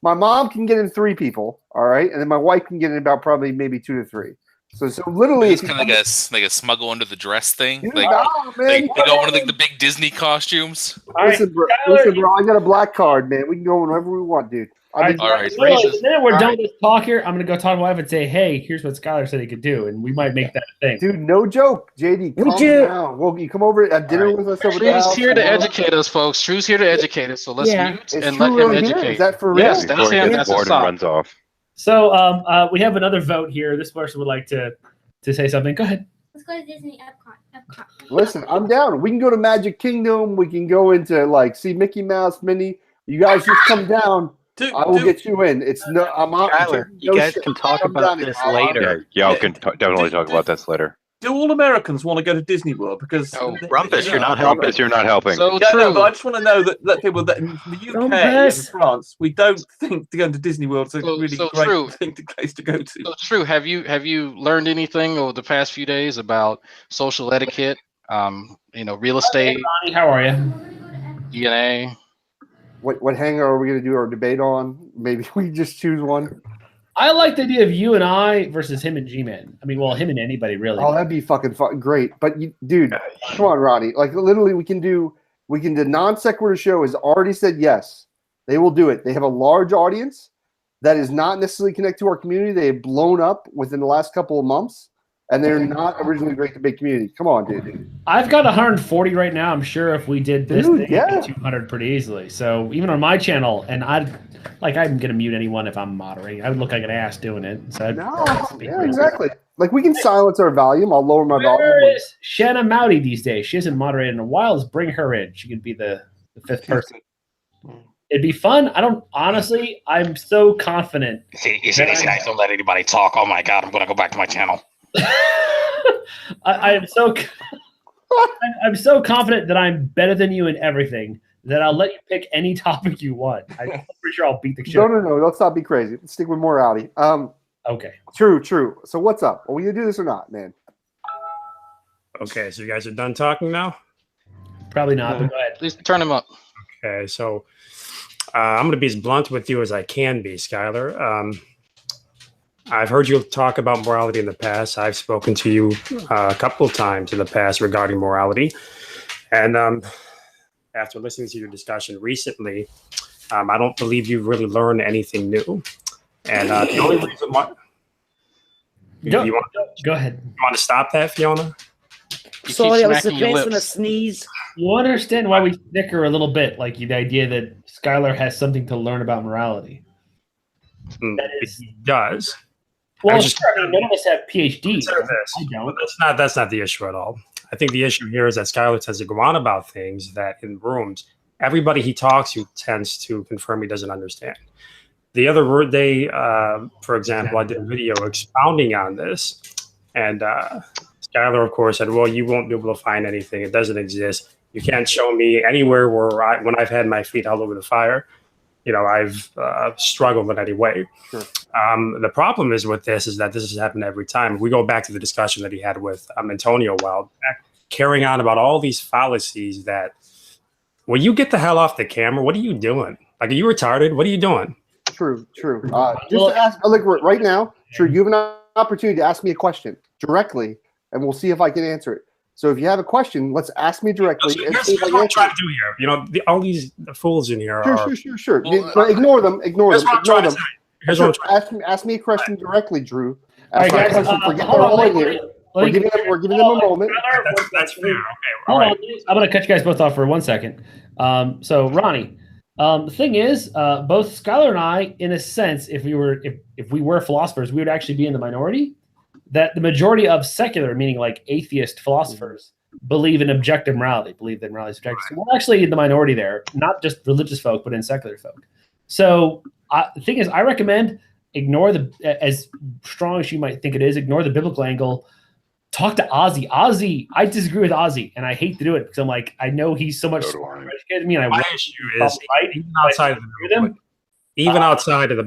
my mom can get in 3 people, all right, and then my wife can get in about probably maybe 2 to 3. So literally, it's kind of like a smuggle under the dress thing. Dude, they got one of the big Disney costumes. Listen, bro, I got a black card, man. We can go whenever we want, dude. All right. Then we're done with this talk here. I'm gonna go talk to my wife and say, "Hey, here's what Skylar said he could do," and we might make that a thing. Dude, no joke, JD. Calm down. Well, you come over at dinner with us over there. Drew's here to educate us, folks. Drew's here to educate us. So let's mute and let him really educate. Is that for real? Yes, that's him. That's bored and runs off. So we have another vote here. This person would like to say something. Go ahead. Let's go to Disney Epcot. Listen, I'm down. We can go to Magic Kingdom. We can go into like see Mickey Mouse, Minnie. You guys just come down. I will get you in. It's no. I'm out. Skyler, you guys can talk about this later. Yeah, y'all can definitely talk about this later. Do all Americans want to go to Disney World? Because Rumpus, you're not helping. Rumpus, you're not helping. So yeah, true. no, but I just want to know that people that in the UK and France, we don't think to go to Disney World is a really great place to go to. So true. Have you learned anything over the past few days about social etiquette? Real estate. Ronnie, how are you? DNA. What hangar are we going to do our debate on? Maybe we just choose one. I like the idea of you and I versus him and G-Man. I mean, well, him and anybody really. Oh, that'd be fucking great. But dude, come on, Ronnie. Like literally, we can do the non sequitur show has already said yes. They will do it. They have a large audience that is not necessarily connected to our community. They have blown up within the last couple of months, and they're not originally a great debate community. Come on, dude. I've got 140 right now. I'm sure if we did this, Dude, thing, yeah. it'd be 200 pretty easily. So even on my channel, and I'm gonna mute anyone if I'm moderating. I would look like an ass doing it. So Yeah, exactly. Like we can silence our volume. I'll lower my volume. Where is Shanna Mowdy these days? She hasn't moderated in a while. Let's bring her in. She could be the fifth person. It'd be fun. I'm so confident. You see, these guys don't let anybody talk. Oh my God, I'm going to go back to my channel. I'm so confident that I'm better than you in everything that I'll let you pick any topic you want. I'm pretty sure I'll beat the shit. No. Let's not be crazy. Let's stick with morality. Okay. True. So what's up? Are we gonna do this or not, man? Okay, so you guys are done talking now? Probably not, but go ahead. Please turn him up. Okay, so I'm going to be as blunt with you as I can be, Skyler. I've heard you talk about morality in the past. I've spoken to you a couple of times in the past regarding morality. And after listening to your discussion recently, I don't believe you've really learned anything new. And the only reason why... Go ahead. You want to stop that, Fiona? Sorry, I was suppressing a sneeze. You understand why we snicker a little bit, like the idea that Skylar has something to learn about morality. He does. Well, none of us have PhDs. That's not the issue at all. I think the issue here is that Skylar tends to go on about things that in rooms, everybody he talks to tends to confirm he doesn't understand. The other day, for example, I did a video expounding on this, and Skylar, of course, said, well, you won't be able to find anything. It doesn't exist. You can't show me anywhere where when I've had my feet all over the fire, I've struggled in any way. Sure. The problem is with this is that this has happened every time. We go back to the discussion that he had with Antonio a while back, carrying on about all these fallacies that, will you get the hell off the camera? What are you doing? Like, are you retarded? What are you doing? True. Just to ask, right now, you have an opportunity to ask me a question directly, and we'll see if I can answer it. So if you have a question, let's ask me directly. Here's what I'm trying to do here. All these fools in here are... Sure. Ignore them. Here's what I'm trying to say. Here's what I'm trying ask me a question directly, Drew. All right, guys. We're giving them a moment. That's fair. Okay. Hold on. I'm going to cut you guys both off for 1 second. So, Ronnie, the thing is, both Skylar and I, in a sense, if we were philosophers, we would actually be in the minority. That the majority of secular, meaning like atheist philosophers, believe in objective morality, believe that morality is objective. So we're actually in the minority there, not just religious folk, but in secular folk. So the thing is, I recommend ignore as strong as you might think it is, ignore the biblical angle. Talk to Ozzy. Ozzy, I disagree with Ozzy, and I hate to do it because I'm like, I know he's so much more educated than me, and my issue is even outside of the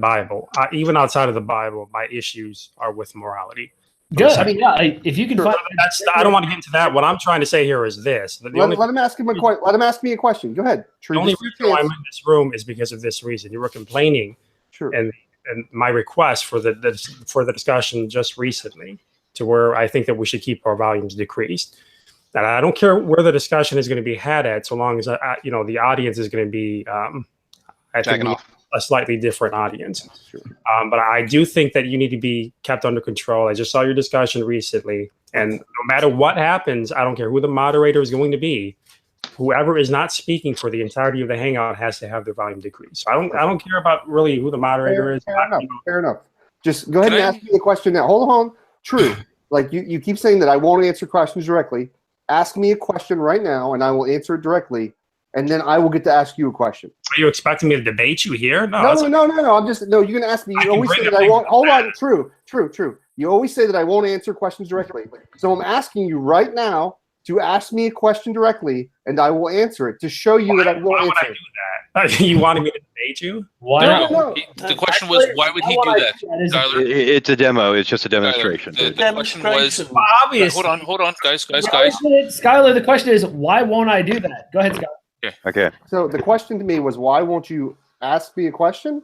Bible, my issues are with morality. Good. I mean, yeah. If you can find, I don't want to get into that. What I'm trying to say here is this: let him ask him let him ask me a question. Go ahead. The only reason why I'm in this room is because of this reason. You were complaining, and my request for the discussion just recently, to where I think that we should keep our volumes decreased. And I don't care where the discussion is going to be had at, so long as the audience is going to be, I think, a slightly different audience. But I do think that you need to be kept under control. I just saw your discussion recently, and no matter what happens, I don't care who the moderator is going to be. Whoever is not speaking for the entirety of the hangout has to have their volume decreased. So I don't care about really who the moderator is. Fair enough. Just go ahead and ask me the question now. Hold on. True. Like you keep saying that I won't answer questions directly. Ask me a question right now, and I will answer it directly, and then I will get to ask you a question. Are you expecting me to debate you here? No. I'm just you're gonna ask me. You always say that I won't. Hold on. True. You always say that I won't answer questions directly. So I'm asking you right now to ask me a question directly, and I will answer it to show you that I will answer it. You wanted me to debate you? Why not? No. The question was, why would he do that, Skyler? It's a demo. It's just a demonstration. The question was, obviously. Hold on, guys. Skyler, the question is, why won't I do that? Go ahead, Skyler. Okay. So the question to me was, why won't you ask me a question?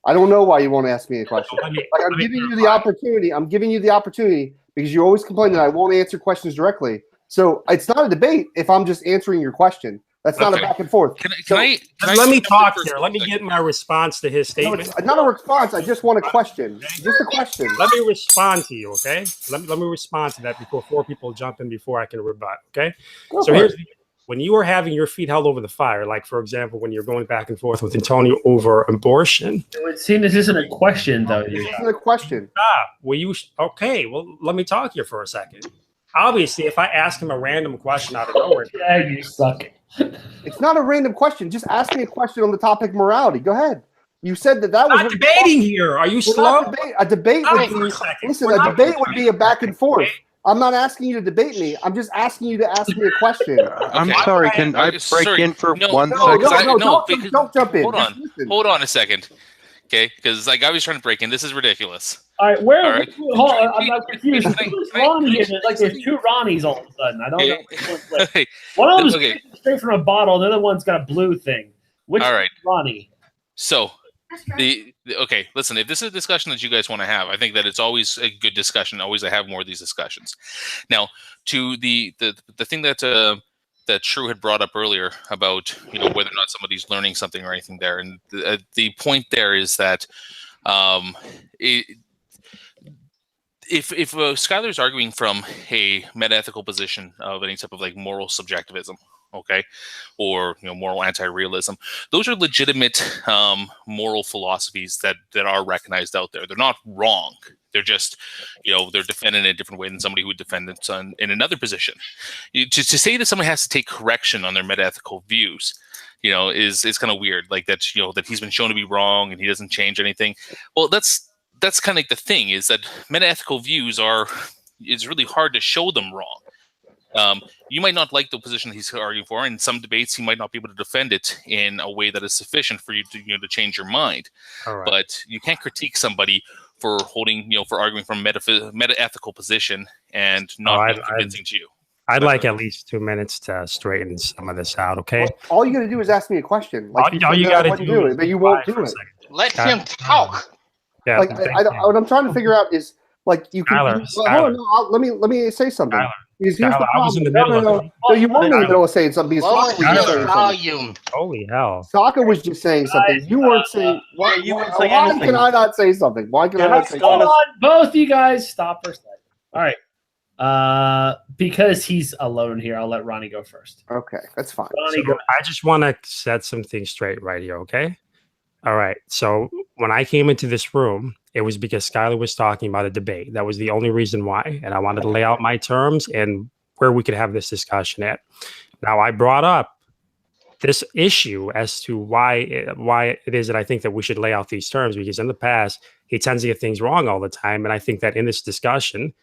I don't know why you won't ask me a question. I'm giving you the opportunity. I'm giving you the opportunity because you always complain that I won't answer questions directly. So it's not a debate if I'm just answering your question. That's not a back and forth. Let me talk here. Let me get my response to his statement. No, it's not a response. I just want a question. Just a question. Let me respond to you, okay? Let me respond to that before 4 people jump in before I can rebut, okay? So here's when you are having your feet held over the fire, like, for example, when you're going back and forth with Antonio over abortion. It would seem this isn't a question, though. This isn't a question. Okay, well, let me talk here for a second. Obviously, if I ask him a random question out of nowhere. Yeah, you suck. It's not a random question. Just ask me a question on the topic morality. Go ahead. You said that was not debating here. Are you slow? A debate would be a debate would be a back and forth. I'm not asking you to debate me. I'm just asking you to ask me a question. I'm sorry. Can I break in for 1 second? Don't jump in. Hold on a second. Okay, because I was trying to break in. This is ridiculous. All right, hold on, I'm not confused. Who's Ronnie here? Like there's 2 Ronnies all of a sudden. I don't know. One of them's straight from a bottle. The other one's got a blue thing. Which is Ronnie? So listen, if this is a discussion that you guys want to have, I think that it's always a good discussion. Always I have more of these discussions. Now, to the thing that that Shrew had brought up earlier about whether or not somebody's learning something or anything there, and the point there is that if Skyler's arguing from a metaethical position of any type of like moral subjectivism, okay, or moral anti-realism, those are legitimate moral philosophies that are recognized out there. They're not wrong. They're just they're defended in a different way than somebody who would defend it in another position. To say that somebody has to take correction on their metaethical views is kind of weird, like that that he's been shown to be wrong and he doesn't change anything. Well, that's kind of like the thing, is that metaethical views it's really hard to show them wrong. You might not like the position he's arguing for. In some debates, he might not be able to defend it in a way that is sufficient for you to to change your mind. But you can't critique somebody for holding for arguing from a metaethical position and not being convincing to you. I'd like at least 2 minutes to straighten some of this out, okay? Well, all you got to do is ask me a question. Like all you got to do it, but you won't do it. Let him talk. Yeah, like what I'm trying to figure out is like you can. Hold on, let me say something. Here's the problem. I was in the middle of it. No, you weren't in the middle of saying something. Volume. Holy hell! Sokka was just saying something. You weren't saying. Why can I not say something? Why can I not say something? Hold on, both you guys, stop for a second. All right. Because he's alone here, I'll let Ronnie go first. Okay, that's fine. I just want to set some things straight right here, okay? All right. So when I came into this room, it was because Skyler was talking about a debate. That was the only reason why. And I wanted to lay out my terms and where we could have this discussion at. Now, I brought up this issue as to why it is that I think that we should lay out these terms, because in the past, he tends to get things wrong all the time. And I think that in this discussion,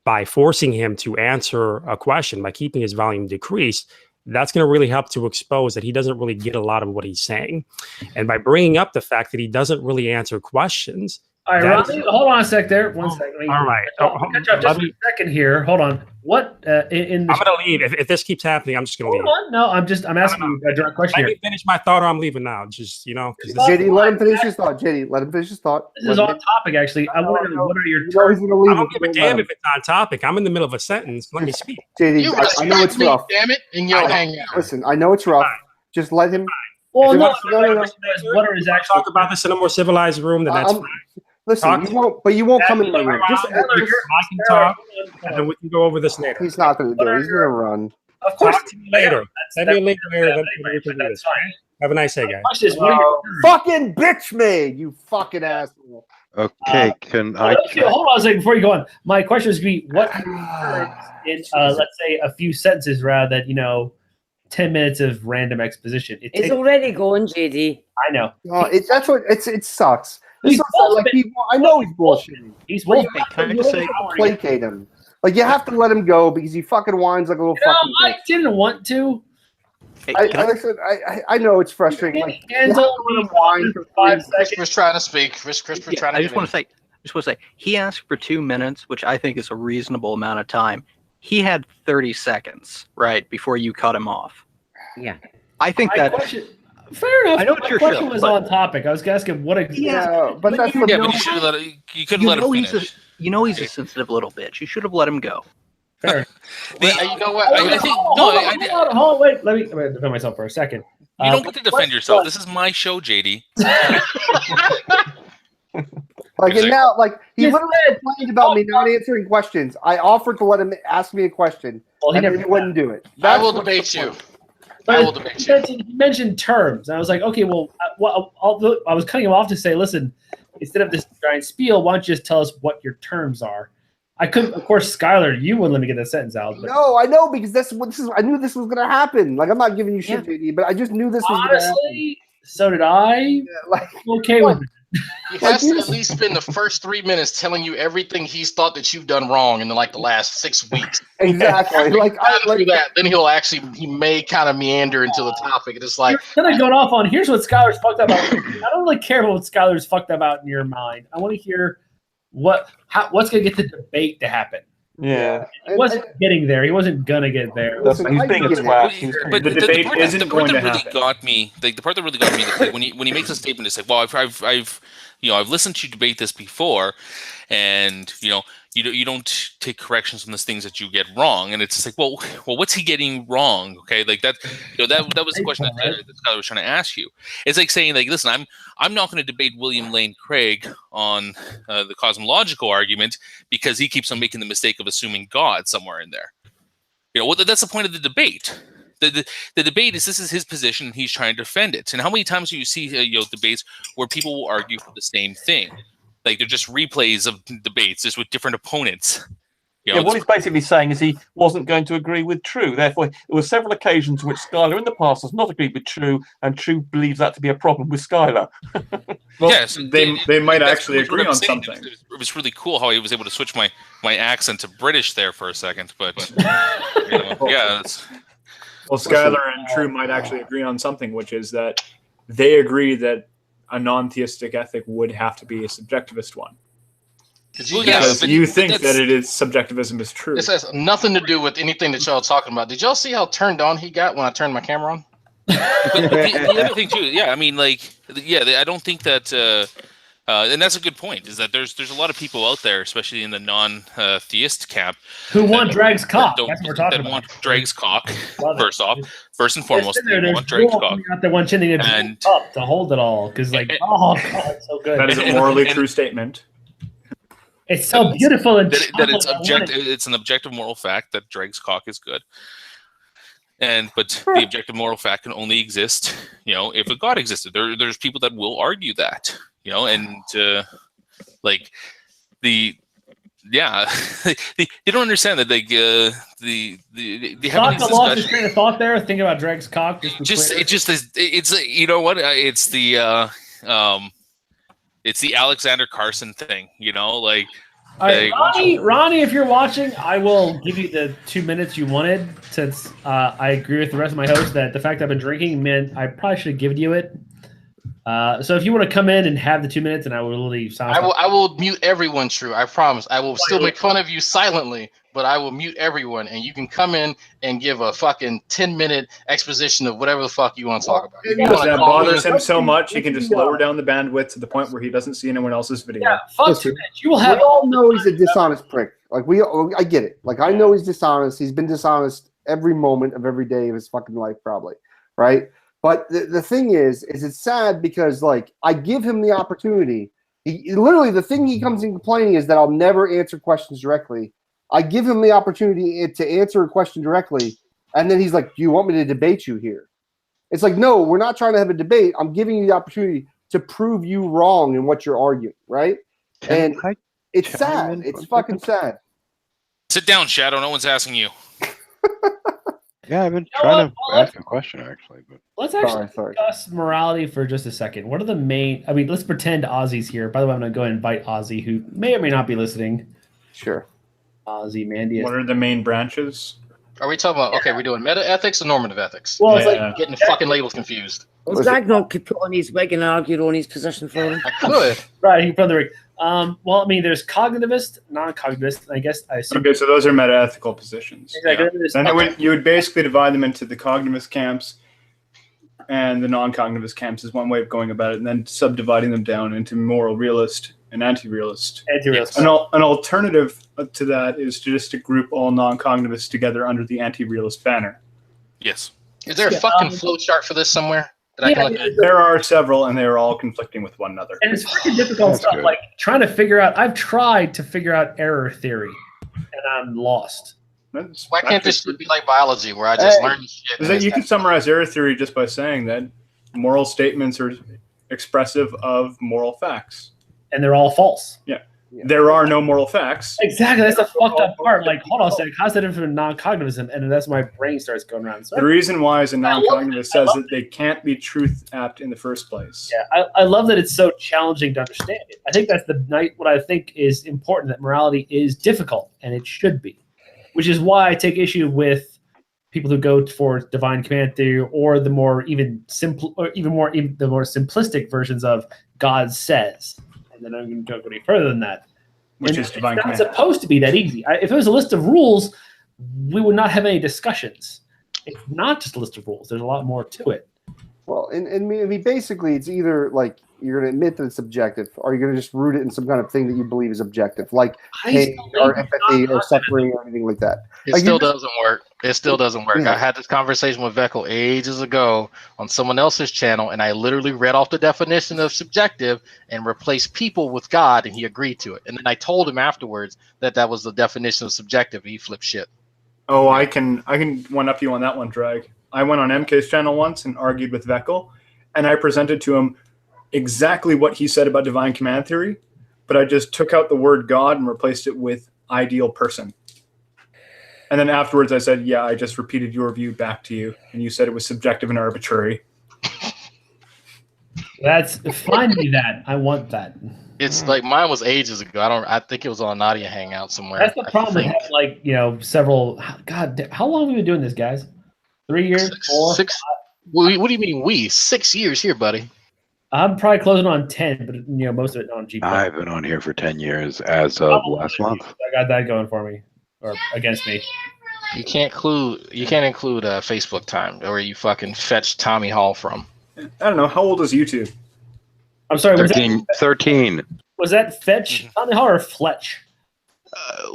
by forcing him to answer a question, by keeping his volume decreased, that's going to really help to expose that he doesn't really get a lot of what he's saying. And by bringing up the fact that he doesn't really answer questions. All right, Ronnie, hold on a sec there. One second. All right. Catch up just a second here. Hold on. What in the... I'm going to leave. If this keeps happening, I'm just going to leave. Hold on. No, I'm asking you a direct question. Let me finish my thought or I'm leaving now. Just, JD, let him finish his thought. JD, let him finish his thought. This is on topic, actually. I wonder what are your terms? I don't give a damn if it's on topic. I'm in the middle of a sentence. Let me speak. JD, I know it's rough. Damn it, and you'll hang out. Listen, I know it's rough. Just let him. Well, no. What are his actual... Talk about this in a more civilized room, then that's fine. Listen, you won't come in my room. I can talk, and then we can go over this later. He's not going to do it. He's going to run. Of course. Talk to me later. Send me a link later. That's fine. Have a nice day, guys. Watch this. What are your Fucking bitch made, you fucking asshole. Okay, can I? okay, hold on a second before you go on. My question is going to be, what are your terms in, let's say, a few sentences rather than 10 minutes of random exposition? It's already gone, JD. I know. That's what it sucks. He's I know he's bullshitting. He's But you Wolfbitn. have to- Can I you just have say- to placate him. Like you have to let him go because he fucking whines like a little fucking I bitch. didn't want to. Hey, I know it's frustrating. Like, you have Hands to on let me him whine for 5 seconds. Christopher's trying to speak. Christopher's trying to I just want to say, he asked for 2 minutes, which I think is a reasonable amount of time. He had 30 seconds, right, before you cut him off. Yeah. I think My that. question, fair enough. I know it's My your question show, was but- on topic. I was asking what exactly. Yeah, but that's Yeah, but you should have let it. You could have let him finish. He's a sensitive little bitch. You should have let him go. Fair. You know what? I think Hold on, wait. Let me defend myself for a second. You don't get to defend yourself. This is my show, JD. Like and now, like he Yes, literally complained about me not answering questions. I offered to let him ask me a question, Well, he and never then he wouldn't do it. I That's will what's debate the you. point. I will debate you. You mentioned terms, and I was like, okay, well, I was cutting him off to say, listen, instead of this giant spiel, why don't you just tell us what your terms are? I couldn't, of course, Skylar, you wouldn't let me get that sentence out. But No, I know because that's what this is. I knew this was gonna happen. Like I'm not giving you shit, JD, but I just knew this was gonna happen. honestly, so did I. Like, I'm okay with it. He has to at least spend the first 3 minutes telling you everything he's thought that you've done wrong in the last 6 weeks. Exactly. Like After that, then he may kind of meander into the topic. It's like Then I got off on here's what Skylar's fucked up about. I don't really care about what Skylar's fucked up about in your mind. I want to hear what's going to get the debate to happen. Yeah. He wasn't getting there. He wasn't gonna get there. He's being a twat. But The debate isn't part going that to really happen. got me, like the part that really got me, like, when he makes a statement, it's like, well, I've listened to you debate this before, and you don't take corrections on the things that you get wrong, and it's just like, well, what's he getting wrong? Okay, like that, that was the question that Skylar was trying to ask you. It's like saying, like, listen, I'm not going to debate William Lane Craig on the cosmological argument because he keeps on making the mistake of assuming God somewhere in there. Well, that's the point of the debate. The debate is this is his position and he's trying to defend it. And how many times do you see debates where people will argue for the same thing? Like they're just replays of debates, just with different opponents. What he's basically saying is he wasn't going to agree with True. Therefore, there were several occasions in which Skylar in the past has not agreed with True, and True believes that to be a problem with Skylar. Well, yes, they might that's actually what agree I'm on saying. something. It was really cool how he was able to switch my accent to British there for a second. But yeah, Well, Skylar and True might actually agree on something, which is that they agree that a non-theistic ethic would have to be a subjectivist one. Well, yeah, Because but you think that's- that it is subjectivism is true. This has nothing to do with anything that y'all are talking about. Did y'all see how turned on he got when I turned my camera on? But the other thing too, yeah, I mean, like, I don't think that, and that's a good point. Is that there's a lot of people out there, especially in the non-theist camp, Who want Drag's cock? that That's what we're talking that about. want Drag's cock. Love it. First and foremost, they There's want Drag's Joel cock. coming out there one chin and And- up to hold it all because oh god, it's so good. That is a morally true statement. It's so beautiful and that it's chocolate, I want objective. it. It's an objective moral fact that Drake's cock is good, but the objective moral fact can only exist, if a god existed. There's people that will argue that, and like they don't understand that they have these Sokka lost his discussions. train of thought there. Thinking about Drag's cock. It's the Alexander Carson thing, like. All right, Ronnie, if you're watching, I will give you the 2 minutes you wanted. Since I agree with the rest of my hosts that the fact I've been drinking meant I probably should have given you it. So if you want to come in and have the 2 minutes, and I will really sound. I will mute everyone, True. I promise. I will still make fun of you silently, but I will mute everyone, and you can come in and give a fucking 10-minute exposition of whatever the fuck you want to talk about. If that bothers him so much, he can just lower down the bandwidth to the point where he doesn't see anyone else's video. Yeah, fuck Listen, you will have. We all know he's a dishonest prick. Like I get it. Like I know he's dishonest. He's been dishonest every moment of every day of his fucking life, probably. Right. But the thing is it's sad because like I give him the opportunity. He literally the thing he comes in complaining is that I'll never answer questions directly. I give him the opportunity to answer a question directly, and then he's like, "Do you want me to debate you here?" It's like, no, we're not trying to have a debate. I'm giving you the opportunity to prove you wrong in what you're arguing, right? And it's sad. It's fucking sad. Sit down, Shadow. No one's asking you. Yeah, I've been trying to ask a question actually, but Let's actually discuss morality for just a second. What are the main? I mean, let's pretend Ozzy's here. By the way, I'm going to go and invite Ozzy, who may or may not be listening. Sure. Ozzy, Mandy. What are the main branches? Are we talking about, okay, we're doing meta ethics or normative ethics? Well, it's like getting fucking labels confused. Well, Zagnot could put on his wig and argue on his position for him. I could. Right, he put on the rig. Well, I mean, there's cognitivist, non-cognitivist. I guess I assume. Okay, so those are meta-ethical positions. Exactly. Yeah. Then you would basically divide them into the cognitivist camps and the non-cognitivist camps is one way of going about it, and then subdividing them down into moral realist and anti-realist. Anti-realist. An alternative to that is to group all non-cognitivists together under the anti-realist banner. Yes. Is there a fucking flow chart for this somewhere that I can look at? There are several, and they are all conflicting with one another. And it's freaking difficult stuff. Good. Like trying to figure out. I've tried to figure out error theory, and I'm lost. Why can't this be like biology, where I just learn shit? You could summarize error theory just by saying that moral statements are expressive of moral facts. And they're all false. Yeah. There are no moral facts. Exactly. That's the fucked up part. Like, hold on a second. How's that different from non-cognitism? And that's my brain starts going around. So The reason why is a non-cognitivist says that they can't be truth apt in the first place. Yeah, I love that it's so challenging to understand it. I think that's what I think is important, that morality is difficult, and it should be. Which is why I take issue with people who go for divine command theory or the more simplistic versions of God says. And then I'm going to go any further than that. Which is divine command. It's not supposed to be that easy. If it was a list of rules, we would not have any discussions. It's not just a list of rules. There's a lot more to it. Well, and I mean, basically, it's either like you're going to admit that it's subjective, or you're going to just root it in some kind of thing that you believe is objective, like pain or empathy or suffering or anything like that. It Like, still doesn't work. It still doesn't work. Yeah. I had this conversation with Veckel ages ago on someone else's channel, and I literally read off the definition of subjective and replaced people with God, and he agreed to it. And then I told him afterwards that that was the definition of subjective, and he flipped shit. Oh, I can one-up you on that one, Drag. I went on MK's channel once and argued with Veckel, and I presented to him exactly what he said about divine command theory, but I just took out the word God and replaced it with ideal person. And then afterwards I said, yeah, I just repeated your view back to you, and you said it was subjective and arbitrary. That's find me that. I want that. It's like mine was ages ago. I think it was on Nadia Hangout somewhere. That's the problem. We have like, several. God, how long have we been doing this, guys? 3 years? 4? 6. What do you mean we? 6 years here, buddy. I'm probably closing on 10, but most of it on GP. I've been on here for 10 years as of last month. I got that going for me, or against me. You can't include Facebook time, where you fucking fetch Tommy Hall from. I don't know. How old is YouTube? I'm sorry. 13. Was that fetch Tommy Hall or Fletch?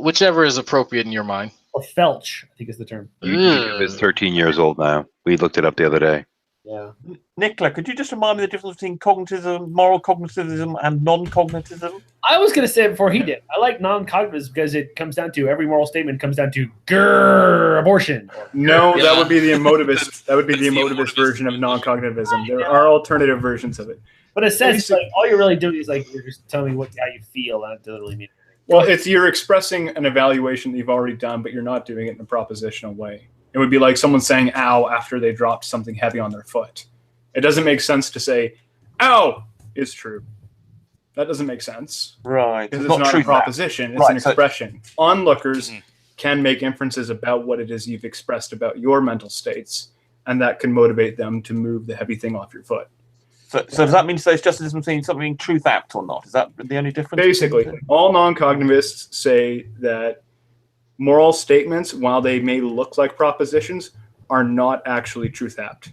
Whichever is appropriate in your mind. Or Felch, I think is the term. YouTube is 13 years old now. We looked it up the other day. Yeah. Nicola, could you just remind me the difference between cognitism, moral cognitivism, and non-cognitivism? I was going to say it before he did. I like non-cognitivism because it comes down to every moral statement comes down to grrr, abortion. No, that would be the emotivist. That would be the emotivist version of non-cognitivism. There are alternative versions of it. But it says like all you're really doing is like you're just telling me how you feel. That doesn't really mean anything. Well, it's you're expressing an evaluation that you've already done, but you're not doing it in a propositional way. It would be like someone saying "ow" after they dropped something heavy on their foot. It doesn't make sense to say "ow" is true. That doesn't make sense. Right. Because it's not a proposition, it's an expression. Onlookers Mm. can make inferences about what it is you've expressed about your mental states, and that can motivate them to move the heavy thing off your foot. So does that mean there's just a difference between something being truth apt or not? Is that the only difference? Basically, all non-cognitivists say that moral statements, while they may look like propositions, are not actually truth apt.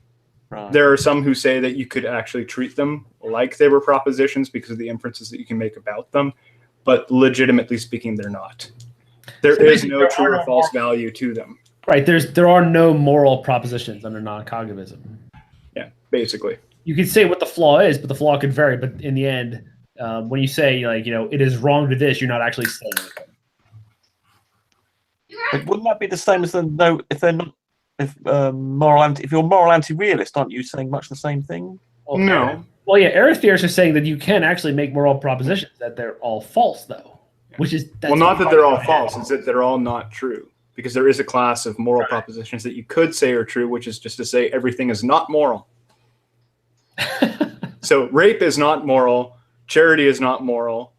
Right. There are some who say that you could actually treat them like they were propositions because of the inferences that you can make about them, but legitimately speaking, they're not. There is no true or false value to them. Right. There are no moral propositions under non-cognitivism. Yeah, basically. You could say what the flaw is, but the flaw could vary. But in the end, when you say it is wrong to this, you're not actually saying anything. But wouldn't that be the same as if they're not if you're moral anti-realist, aren't you saying much the same thing? No. Well, yeah, Earth theorists are saying that you can actually make moral propositions, that they're all false, though. Which is Well, not that they're all false; it's that they're all not true. Because there is a class of moral propositions that you could say are true, which is just to say everything is not moral. So rape is not moral, charity is not moral,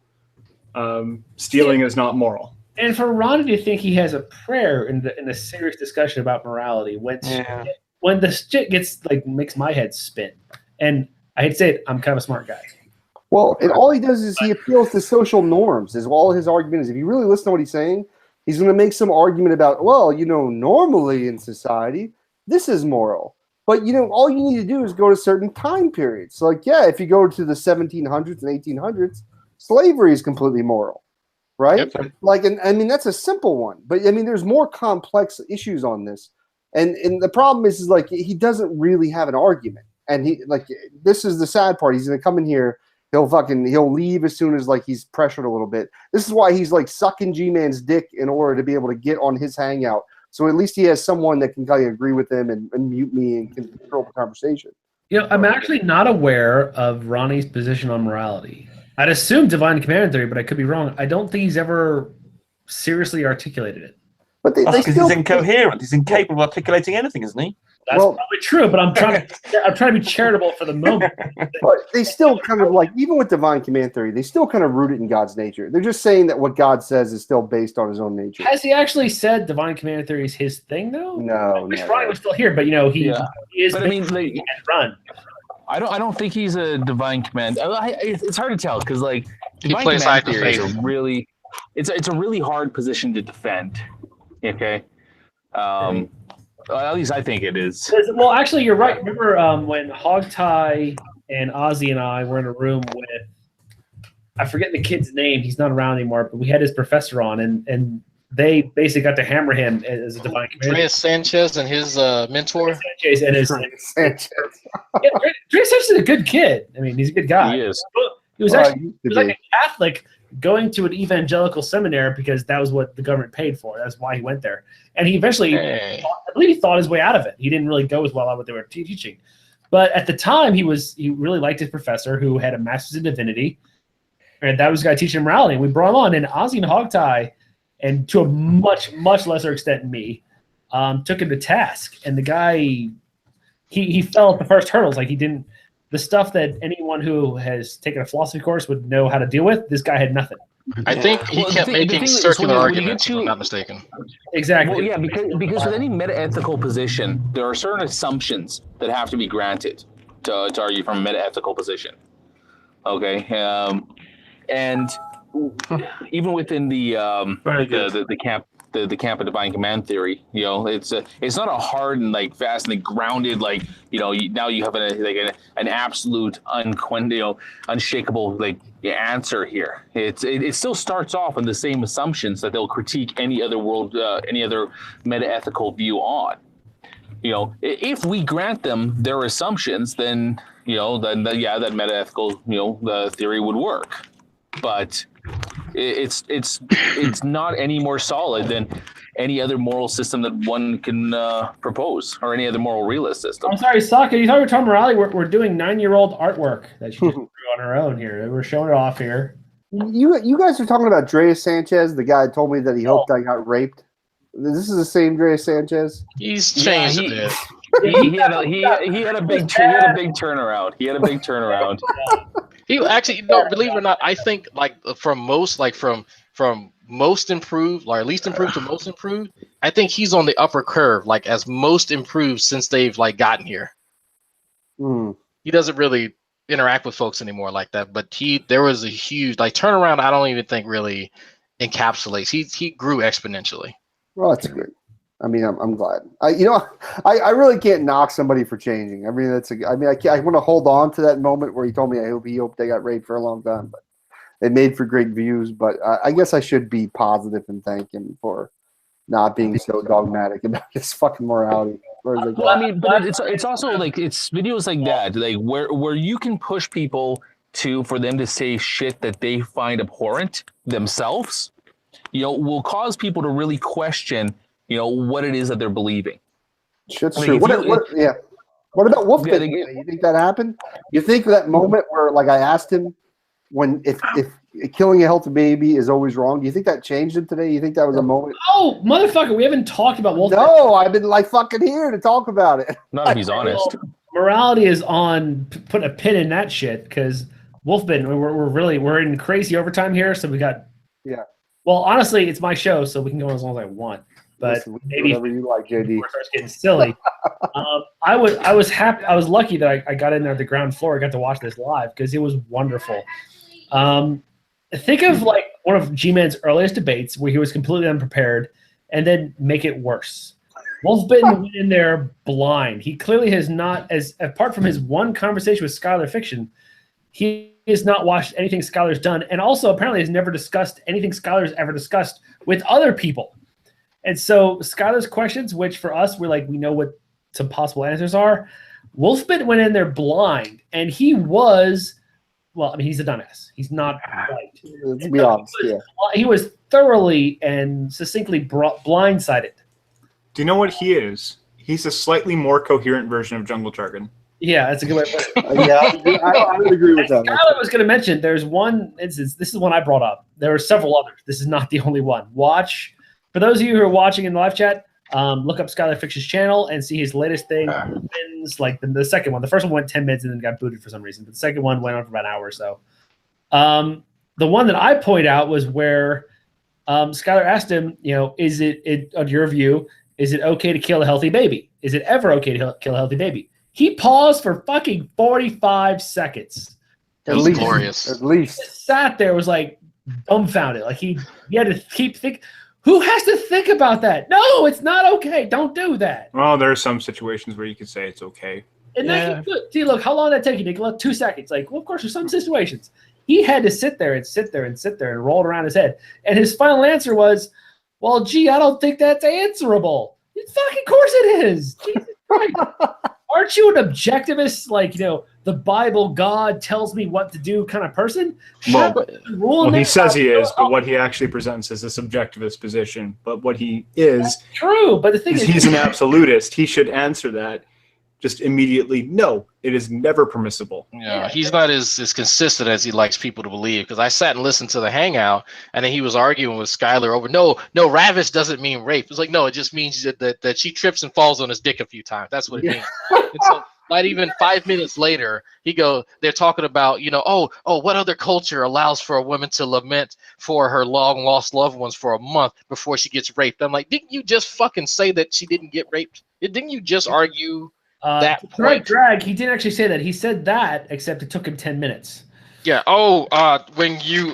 stealing is not moral. And for Ronnie to think he has a prayer in the serious discussion about morality, when the shit gets like makes my head spin. And I hate to say it, I'm kind of a smart guy. Well, and all he does is he appeals to social norms. Is all his argument is. If you really listen to what he's saying, he's going to make some argument about, well, normally in society, this is moral. But, all you need to do is go to certain time periods. So, if you go to the 1700s and 1800s, slavery is completely moral, right? Yep. And that's a simple one. But, there's more complex issues on this. And the problem is he doesn't really have an argument. And this is the sad part. He's going to come in here. He'll leave as soon as he's pressured a little bit. This is why he's sucking G-Man's dick in order to be able to get on his hangout. So at least he has someone that can kind of agree with him and mute me and can control the conversation. I'm actually not aware of Ronnie's position on morality. I'd assume divine command theory, but I could be wrong. I don't think he's ever seriously articulated it. But that's because he's incoherent. He's incapable of articulating anything, isn't he? That's probably true, but I'm trying to be charitable for the moment. But they still kind of even with divine command theory, they still kind of root it in God's nature. They're just saying that what God says is still based on his own nature. Has he actually said divine command theory is his thing, though? No. I wish Ronnie was still here, but he is. But run. I don't think he's a divine command. It's hard to tell because divine plays command hide theory to is it's a really hard position to defend. Okay. At least I think it is. Well, actually, you're right. Remember when Hogtie and Ozzy and I were in a room with, I forget the kid's name. He's not around anymore, but we had his professor on, and they basically got to hammer him as a divine commander. Andreas Sanchez and his mentor. Sanchez and his Sanchez. Yeah, Andreas Sanchez is a good kid. I mean, he's a good guy. He is. He was actually like a Catholic going to an evangelical seminary because that was what the government paid for. That's why he went there. And he eventually, I believe he thought his way out of it. He didn't really go as well at what they were teaching. But at the time, he really liked his professor who had a master's in divinity. And that was the guy teaching him morality. And we brought him on. And Ozzy and Hogtie, and to a much, much lesser extent than me, took him to task. And the guy, he fell at the first hurdles. He didn't, the stuff that anyone who has taken a philosophy course would know how to deal with, this guy had nothing. I think he kept making circular arguments, if I'm not mistaken. Exactly. Well, yeah, because with any meta-ethical position, there are certain assumptions that have to be granted to argue from a meta-ethical position. Okay, and even within the camp. The camp of divine command theory, it's not a hard and fast and grounded now you have an absolute unshakable answer here. It still starts off on the same assumptions that they'll critique any other meta-ethical view on. If we grant them their assumptions, then that meta-ethical the theory would work, but it's not any more solid than any other moral system that one can propose, or any other moral realist system. I'm sorry, Saka, you thought we were talking morality. We're doing 9-year-old artwork that she just drew on her own here. We're showing it off here. You guys are talking about Andreas Sanchez, the guy that told me that he hoped I got raped. This is the same Andreas Sanchez. He's changed a bit. He had a big turnaround. He had a big turnaround. He actually, believe it or not, I think from most improved, or least improved to most improved, I think he's on the upper curve, as most improved since they've gotten here. He doesn't really interact with folks anymore like that, but there was a huge turnaround. I don't even think really encapsulates. He grew exponentially. Well, that's good. I mean, I'm glad. I really can't knock somebody for changing. I mean, I want to hold on to that moment where he told me he hoped they got raped for a long time, but it made for great views. But I guess I should be positive and thank him for not being so dogmatic about his fucking morality. Well, I mean, but it's also it's videos like that, where you can push people for them to say shit that they find abhorrent themselves, will cause people to really question what it is that they're believing. That's Like, true. if What, you- yeah. What about Yeah, Wolfbitn? You think that happened? You think that moment where, like, I asked him when if killing a healthy baby is always wrong? Do you think that changed him today? You think that was a moment? Oh, motherfucker, we haven't talked about Wolfbitn. No, I've been like fucking here to talk about it. Not if he's honest. Morality is on putting a pin in that shit because Wolfbitn, we're in crazy overtime here, so we got. Yeah. Well, honestly, it's my show, so we can go as long as I want. But Listen, maybe whatever you like, JD. before it starts getting silly. I was happy. I was lucky that I got in there at the ground floor. I got to watch this live because it was wonderful. Think of like one of G-Man's earliest debates where he was completely unprepared, and then make it worse. Wolfbitn went in there blind. He clearly has not, as apart from his one conversation with Skylar Fiction, he has not watched anything Skylar's done, and also apparently has never discussed anything Skylar's ever discussed with other people. And so Skylar's questions, which for us, we know what some possible answers are. Wolfbitn went in there blind, and he was, well, I mean, he's a dumbass. He's not right. Let's be honest, yeah. He was thoroughly and succinctly blindsided. Do you know what he is? He's a slightly more coherent version of Jungle Jargon. Yeah, that's a good way to put it. Yeah, I would agree with that. Skylar was going to mention there's one instance. This is one I brought up. There are several others. This is not the only one. Watch. For those of you who are watching in the live chat, look up Skylar Fiction's channel and see his latest thing. Like the second one. The first one went 10 minutes and then got booted for some reason. But the second one went on for about an hour or so. The one that I point out was where Skylar asked him, is it on your view, is it okay to kill a healthy baby? Is it ever okay to kill a healthy baby? He paused for fucking 45 seconds. It was glorious. At least. He sat there, was like dumbfounded. Like he had to keep thinking. Who has to think about that? No, it's not okay. Don't do that. Well, there are some situations where you could say it's okay. And then, see, look, how long did that take you, Nicola? 2 seconds. Like, well, of course, there's some situations. He had to sit there and roll it around his head. And his final answer was, well, gee, I don't think that's answerable. Fucking course it is. Jesus Christ. Aren't you an objectivist, like, the Bible, God tells me what to do kind of person? Well, he says he is, but what he actually presents is a subjectivist position. But what he is, true. But the thing is, he's an absolutist. He should answer that just immediately. No, it is never permissible. Yeah, he's not as consistent as he likes people to believe. Because I sat and listened to the hangout, and then he was arguing with Skylar over, no, ravish doesn't mean rape. It's like, no, it just means that she trips and falls on his dick a few times. That's what it means. And so, not even 5 minutes later, they're talking about, what other culture allows for a woman to lament for her long lost loved ones for a month before she gets raped? I'm like, didn't you just fucking say that she didn't get raped? Didn't you just argue that point? Correct, Drag. He didn't actually say that. He said that, except it took him 10 minutes. Yeah. When you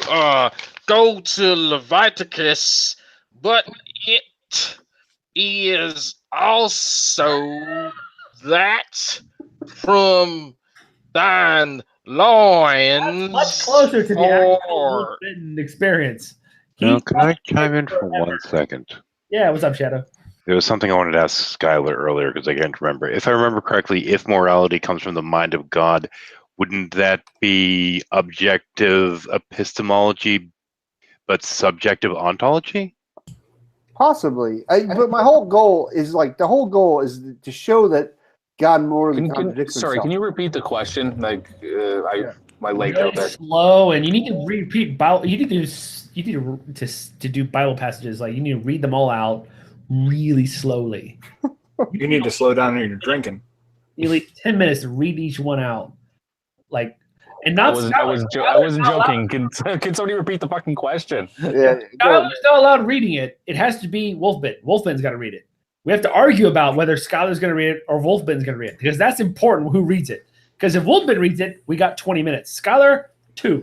go to Leviticus, but it is also that from thine loins. Much closer to the actual Wolfbitn experience. Now, can I chime in for 1 second? Yeah, what's up, Shadow? There was something I wanted to ask Skylar earlier because I can't remember. If I remember correctly, if morality comes from the mind of God, wouldn't that be objective epistemology but subjective ontology? Possibly. But my whole goal is to show that God morally contradicts himself. Sorry, can you repeat the question? Like, my leg out there. Slow, and you need to repeat Bible. You need to do Bible passages. Like, you need to read them all out really slowly. You need to slow down when you're drinking. You need 10 minutes to read each one out. Like, and not. I wasn't joking. Can somebody repeat the fucking question? Yeah, Skylar's not allowed reading it. It has to be Wolfbitn. Wolfbitn's got to read it. We have to argue about whether Skylar's going to read it or Wolfbitn's going to read it, because that's important who reads it. Because if Wolfbitn reads it, we got 20 minutes. Skylar, 2.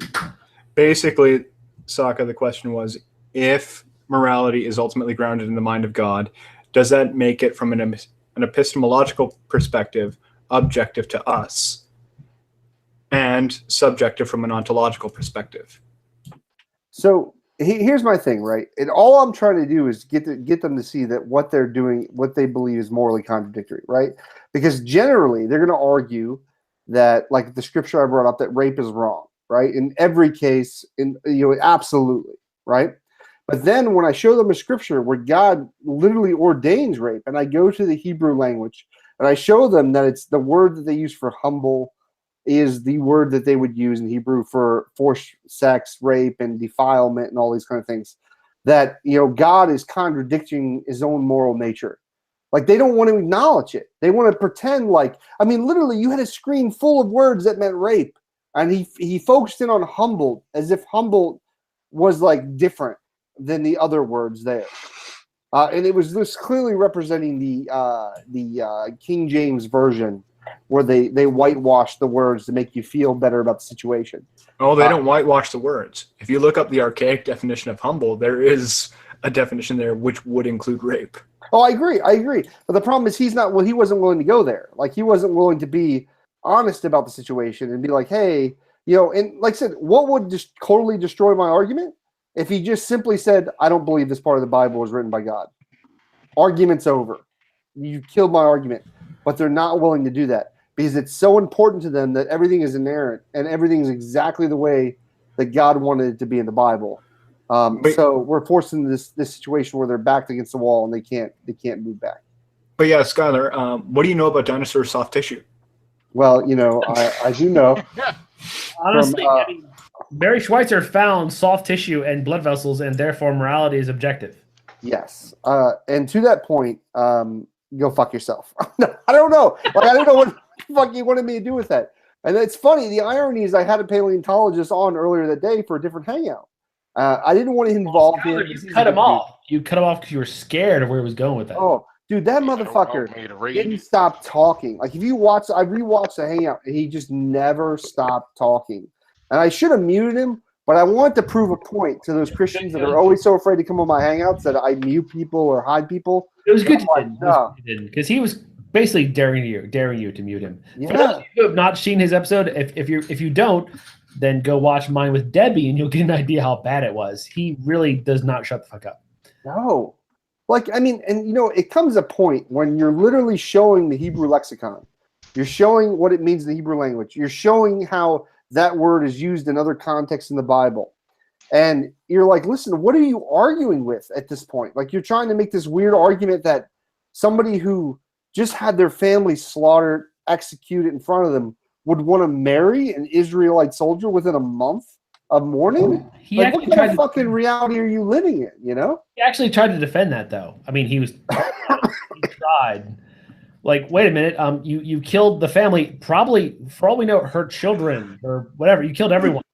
Basically, Sokka, the question was, if morality is ultimately grounded in the mind of God, does that make it from an epistemological perspective objective to us and subjective from an ontological perspective? So here's my thing, right? And all I'm trying to do is get them to see that what they're doing, what they believe is morally contradictory, right? Because generally they're going to argue that, like the scripture I brought up, that rape is wrong, right? In every case, absolutely, right? But then when I show them a scripture where God literally ordains rape, and I go to the Hebrew language and I show them that it's the word that they use for humble is the word that they would use in Hebrew for forced sex, rape, and defilement, and all these kind of things, that God is contradicting his own moral nature. Like, they don't want to acknowledge it. They want to pretend like, literally, you had a screen full of words that meant rape, and he focused in on humbled as if humbled was like different than the other words there. And it was this clearly representing the King James version, where they whitewashed the words to make you feel better about the situation. Oh, they don't whitewash the words. If you look up the archaic definition of humble, there is a definition there which would include rape. Oh, I agree. But the problem is he wasn't willing to go there. Like, he wasn't willing to be honest about the situation and be like, hey, and like I said, what would just totally destroy my argument? If he just simply said, I don't believe this part of the Bible was written by God. Argument's over. You killed my argument. But they're not willing to do that because it's so important to them that everything is inerrant and everything is exactly the way that God wanted it to be in the Bible. So we're forced into this situation where they're backed against the wall and they can't move back. But yeah, Skylar, what do you know about dinosaur soft tissue? Well, I do know. Honestly, Barry Schweitzer found soft tissue and blood vessels, and therefore morality is objective. Yes. And to that point, go fuck yourself. I don't know. Like, I don't know what the fuck you wanted me to do with that. And it's funny. The irony is I had a paleontologist on earlier that day for a different hangout. I didn't want to involve him. You cut him off. You cut him off because you were scared of where he was going with that. Oh, dude, that motherfucker didn't stop talking. Like, I rewatched the hangout, and he just never stopped talking. And I should have muted him, but I want to prove a point to those Christians that are always so afraid to come on my hangouts that I mute people or hide people. It was good because he was basically daring you to mute him. Yeah. For those of you who have not seen his episode, if you don't, then go watch mine with Debbie, and you'll get an idea how bad it was. He really does not shut the fuck up. No. Like, it comes a point when you're literally showing the Hebrew lexicon. You're showing what it means in the Hebrew language. You're showing how that word is used in other contexts in the Bible. And you're like, listen, what are you arguing with at this point? Like, you're trying to make this weird argument that somebody who just had their family slaughtered, executed in front of them would want to marry an Israelite soldier within a month of mourning? Like, what kind of fucking reality are you living in, He actually tried to defend that, though. He tried. Like, wait a minute, you killed the family, probably, for all we know, her children or whatever. You killed everyone.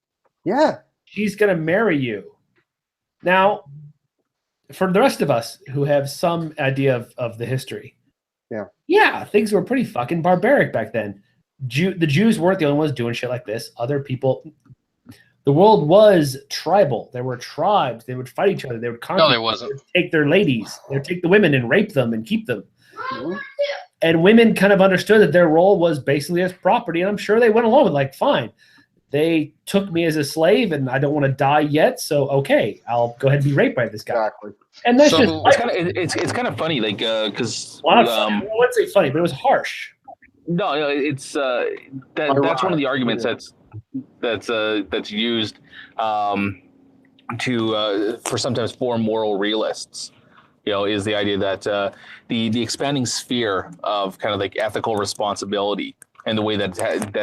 Yeah. She's going to marry you. Now, for the rest of us who have some idea of the history, yeah, things were pretty fucking barbaric back then. The Jews weren't the only ones doing shit like this. Other people, the world was tribal. There were tribes. They would fight each other. They would conquer. No, there wasn't. They would take their ladies. They would take the women and rape them and keep them. And women kind of understood that their role was basically as property, and I'm sure they went along with, like, fine. They took me as a slave, and I don't want to die yet, so okay, I'll go ahead and be raped by this guy. Exactly. And that's just it's kind of funny, like, because I wouldn't say funny, but it was harsh. No, it's that's one of the arguments that's used for sometimes for moral realists. Is the idea that the expanding sphere of kind of like ethical responsibility and the way that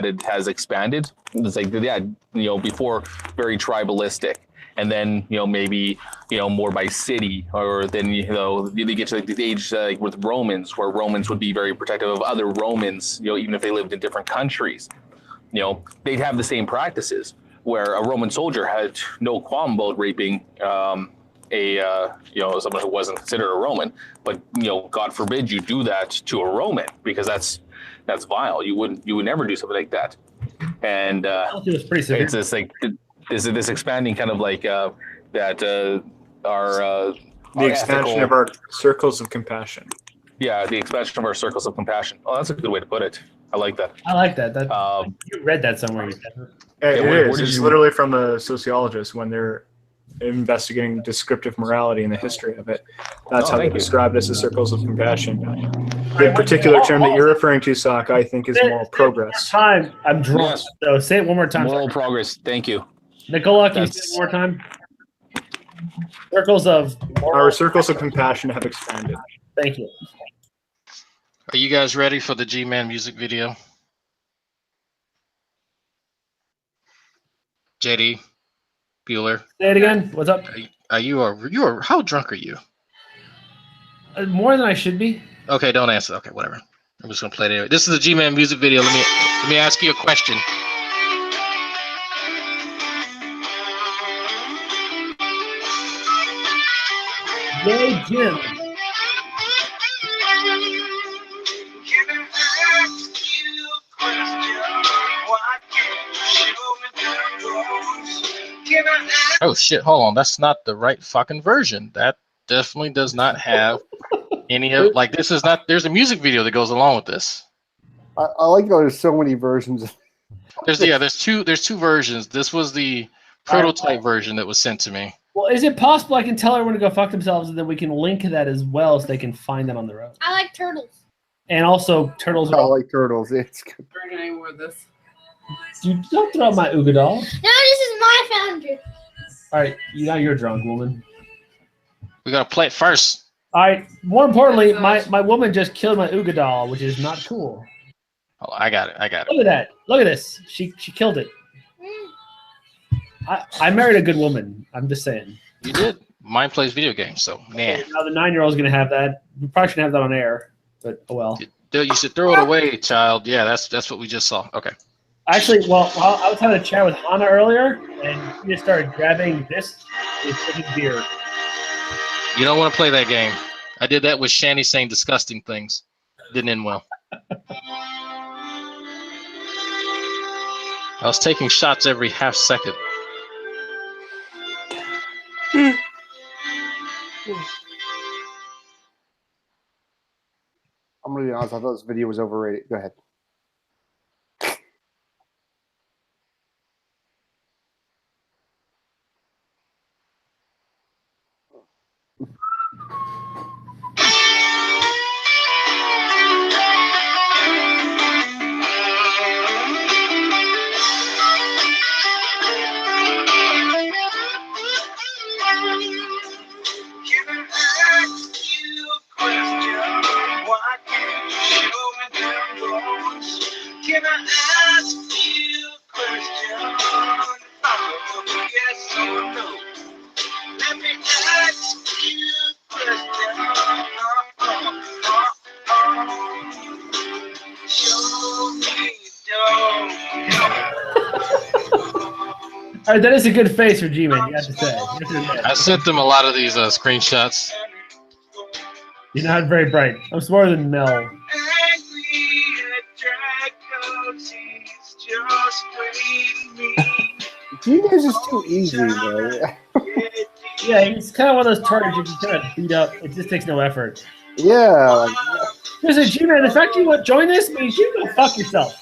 it has expanded. It's like, before very tribalistic, and then maybe more by city, or then they get to like the age with Romans, where Romans would be very protective of other Romans, even if they lived in different countries. They'd have the same practices, where a Roman soldier had no qualm about raping someone who wasn't considered a Roman, but God forbid you do that to a Roman, because that's vile. You would never do something like that. And it was pretty severe. It's this like this expanding kind of like our the expansion of our circles of compassion. Yeah, the expansion of our circles of compassion. Oh, that's a good way to put it. I like that. I like that. You read that somewhere. It's literally from a sociologist when they're investigating descriptive morality and the history of it. That's how they describe it as the circles of compassion. The particular term that you're referring to, Sock, I think is moral progress. I'm drunk. Yes. So say it one more time. Moral progress. Thank you. Nicola, can you say it one more time? Circles of Our circles of compassion have expanded. Thank you. Are you guys ready for the G-Man music video? JD, Bueller. Say it again. What's up? You are how drunk are you? More than I should be. Okay, don't answer. Okay, whatever. I'm just gonna play it anyway. This is a G-Man music video. Let me ask you a question. Yay, Jim. Oh shit, hold on. That's not the right fucking version. That definitely does not have any of like this is not there's a music video that goes along with this. I like how there's so many versions. There's two versions. This was the prototype version that was sent to me. Well, is it possible I can tell everyone to go fuck themselves and then we can link that as well so they can find that on their own? I like turtles. And also, turtles I are. like turtles. It's good. Bring any more of this? You don't throw out my Ooga doll. No, this is my foundry. All right, now you're drunk, woman. We gotta play it first. All right. More importantly, my woman just killed my Ooga doll, which is not cool. Oh, I got it. Look at that. Look at this. She killed it. I married a good woman. I'm just saying. You did. Mine plays video games, so man. Now the 9-year-old's gonna have that. We probably shouldn't have that on air, but oh well. Dude, you should throw it away, child. Yeah, that's what we just saw. Okay. Actually, well, I was having a chat with Hannah earlier, and she just started grabbing this with taking beer. You don't want to play that game. I did that with Shani saying disgusting things. Didn't end well. I was taking shots every half second. I'm gonna be honest. I thought this video was overrated. Go ahead. Can I ask you a question? Yes or no? Let me ask you a question. Show me All right, that is a good face for G-Man, you have to say. I sent them a lot of these screenshots. You're not very bright. I'm smarter than Mel. G-Man's just too easy, bro. Yeah, he's kind of one of those targets you can kind of beat up. It just takes no effort. Yeah. Listen, G-Man, the fact you want to join this means you can go fuck yourself.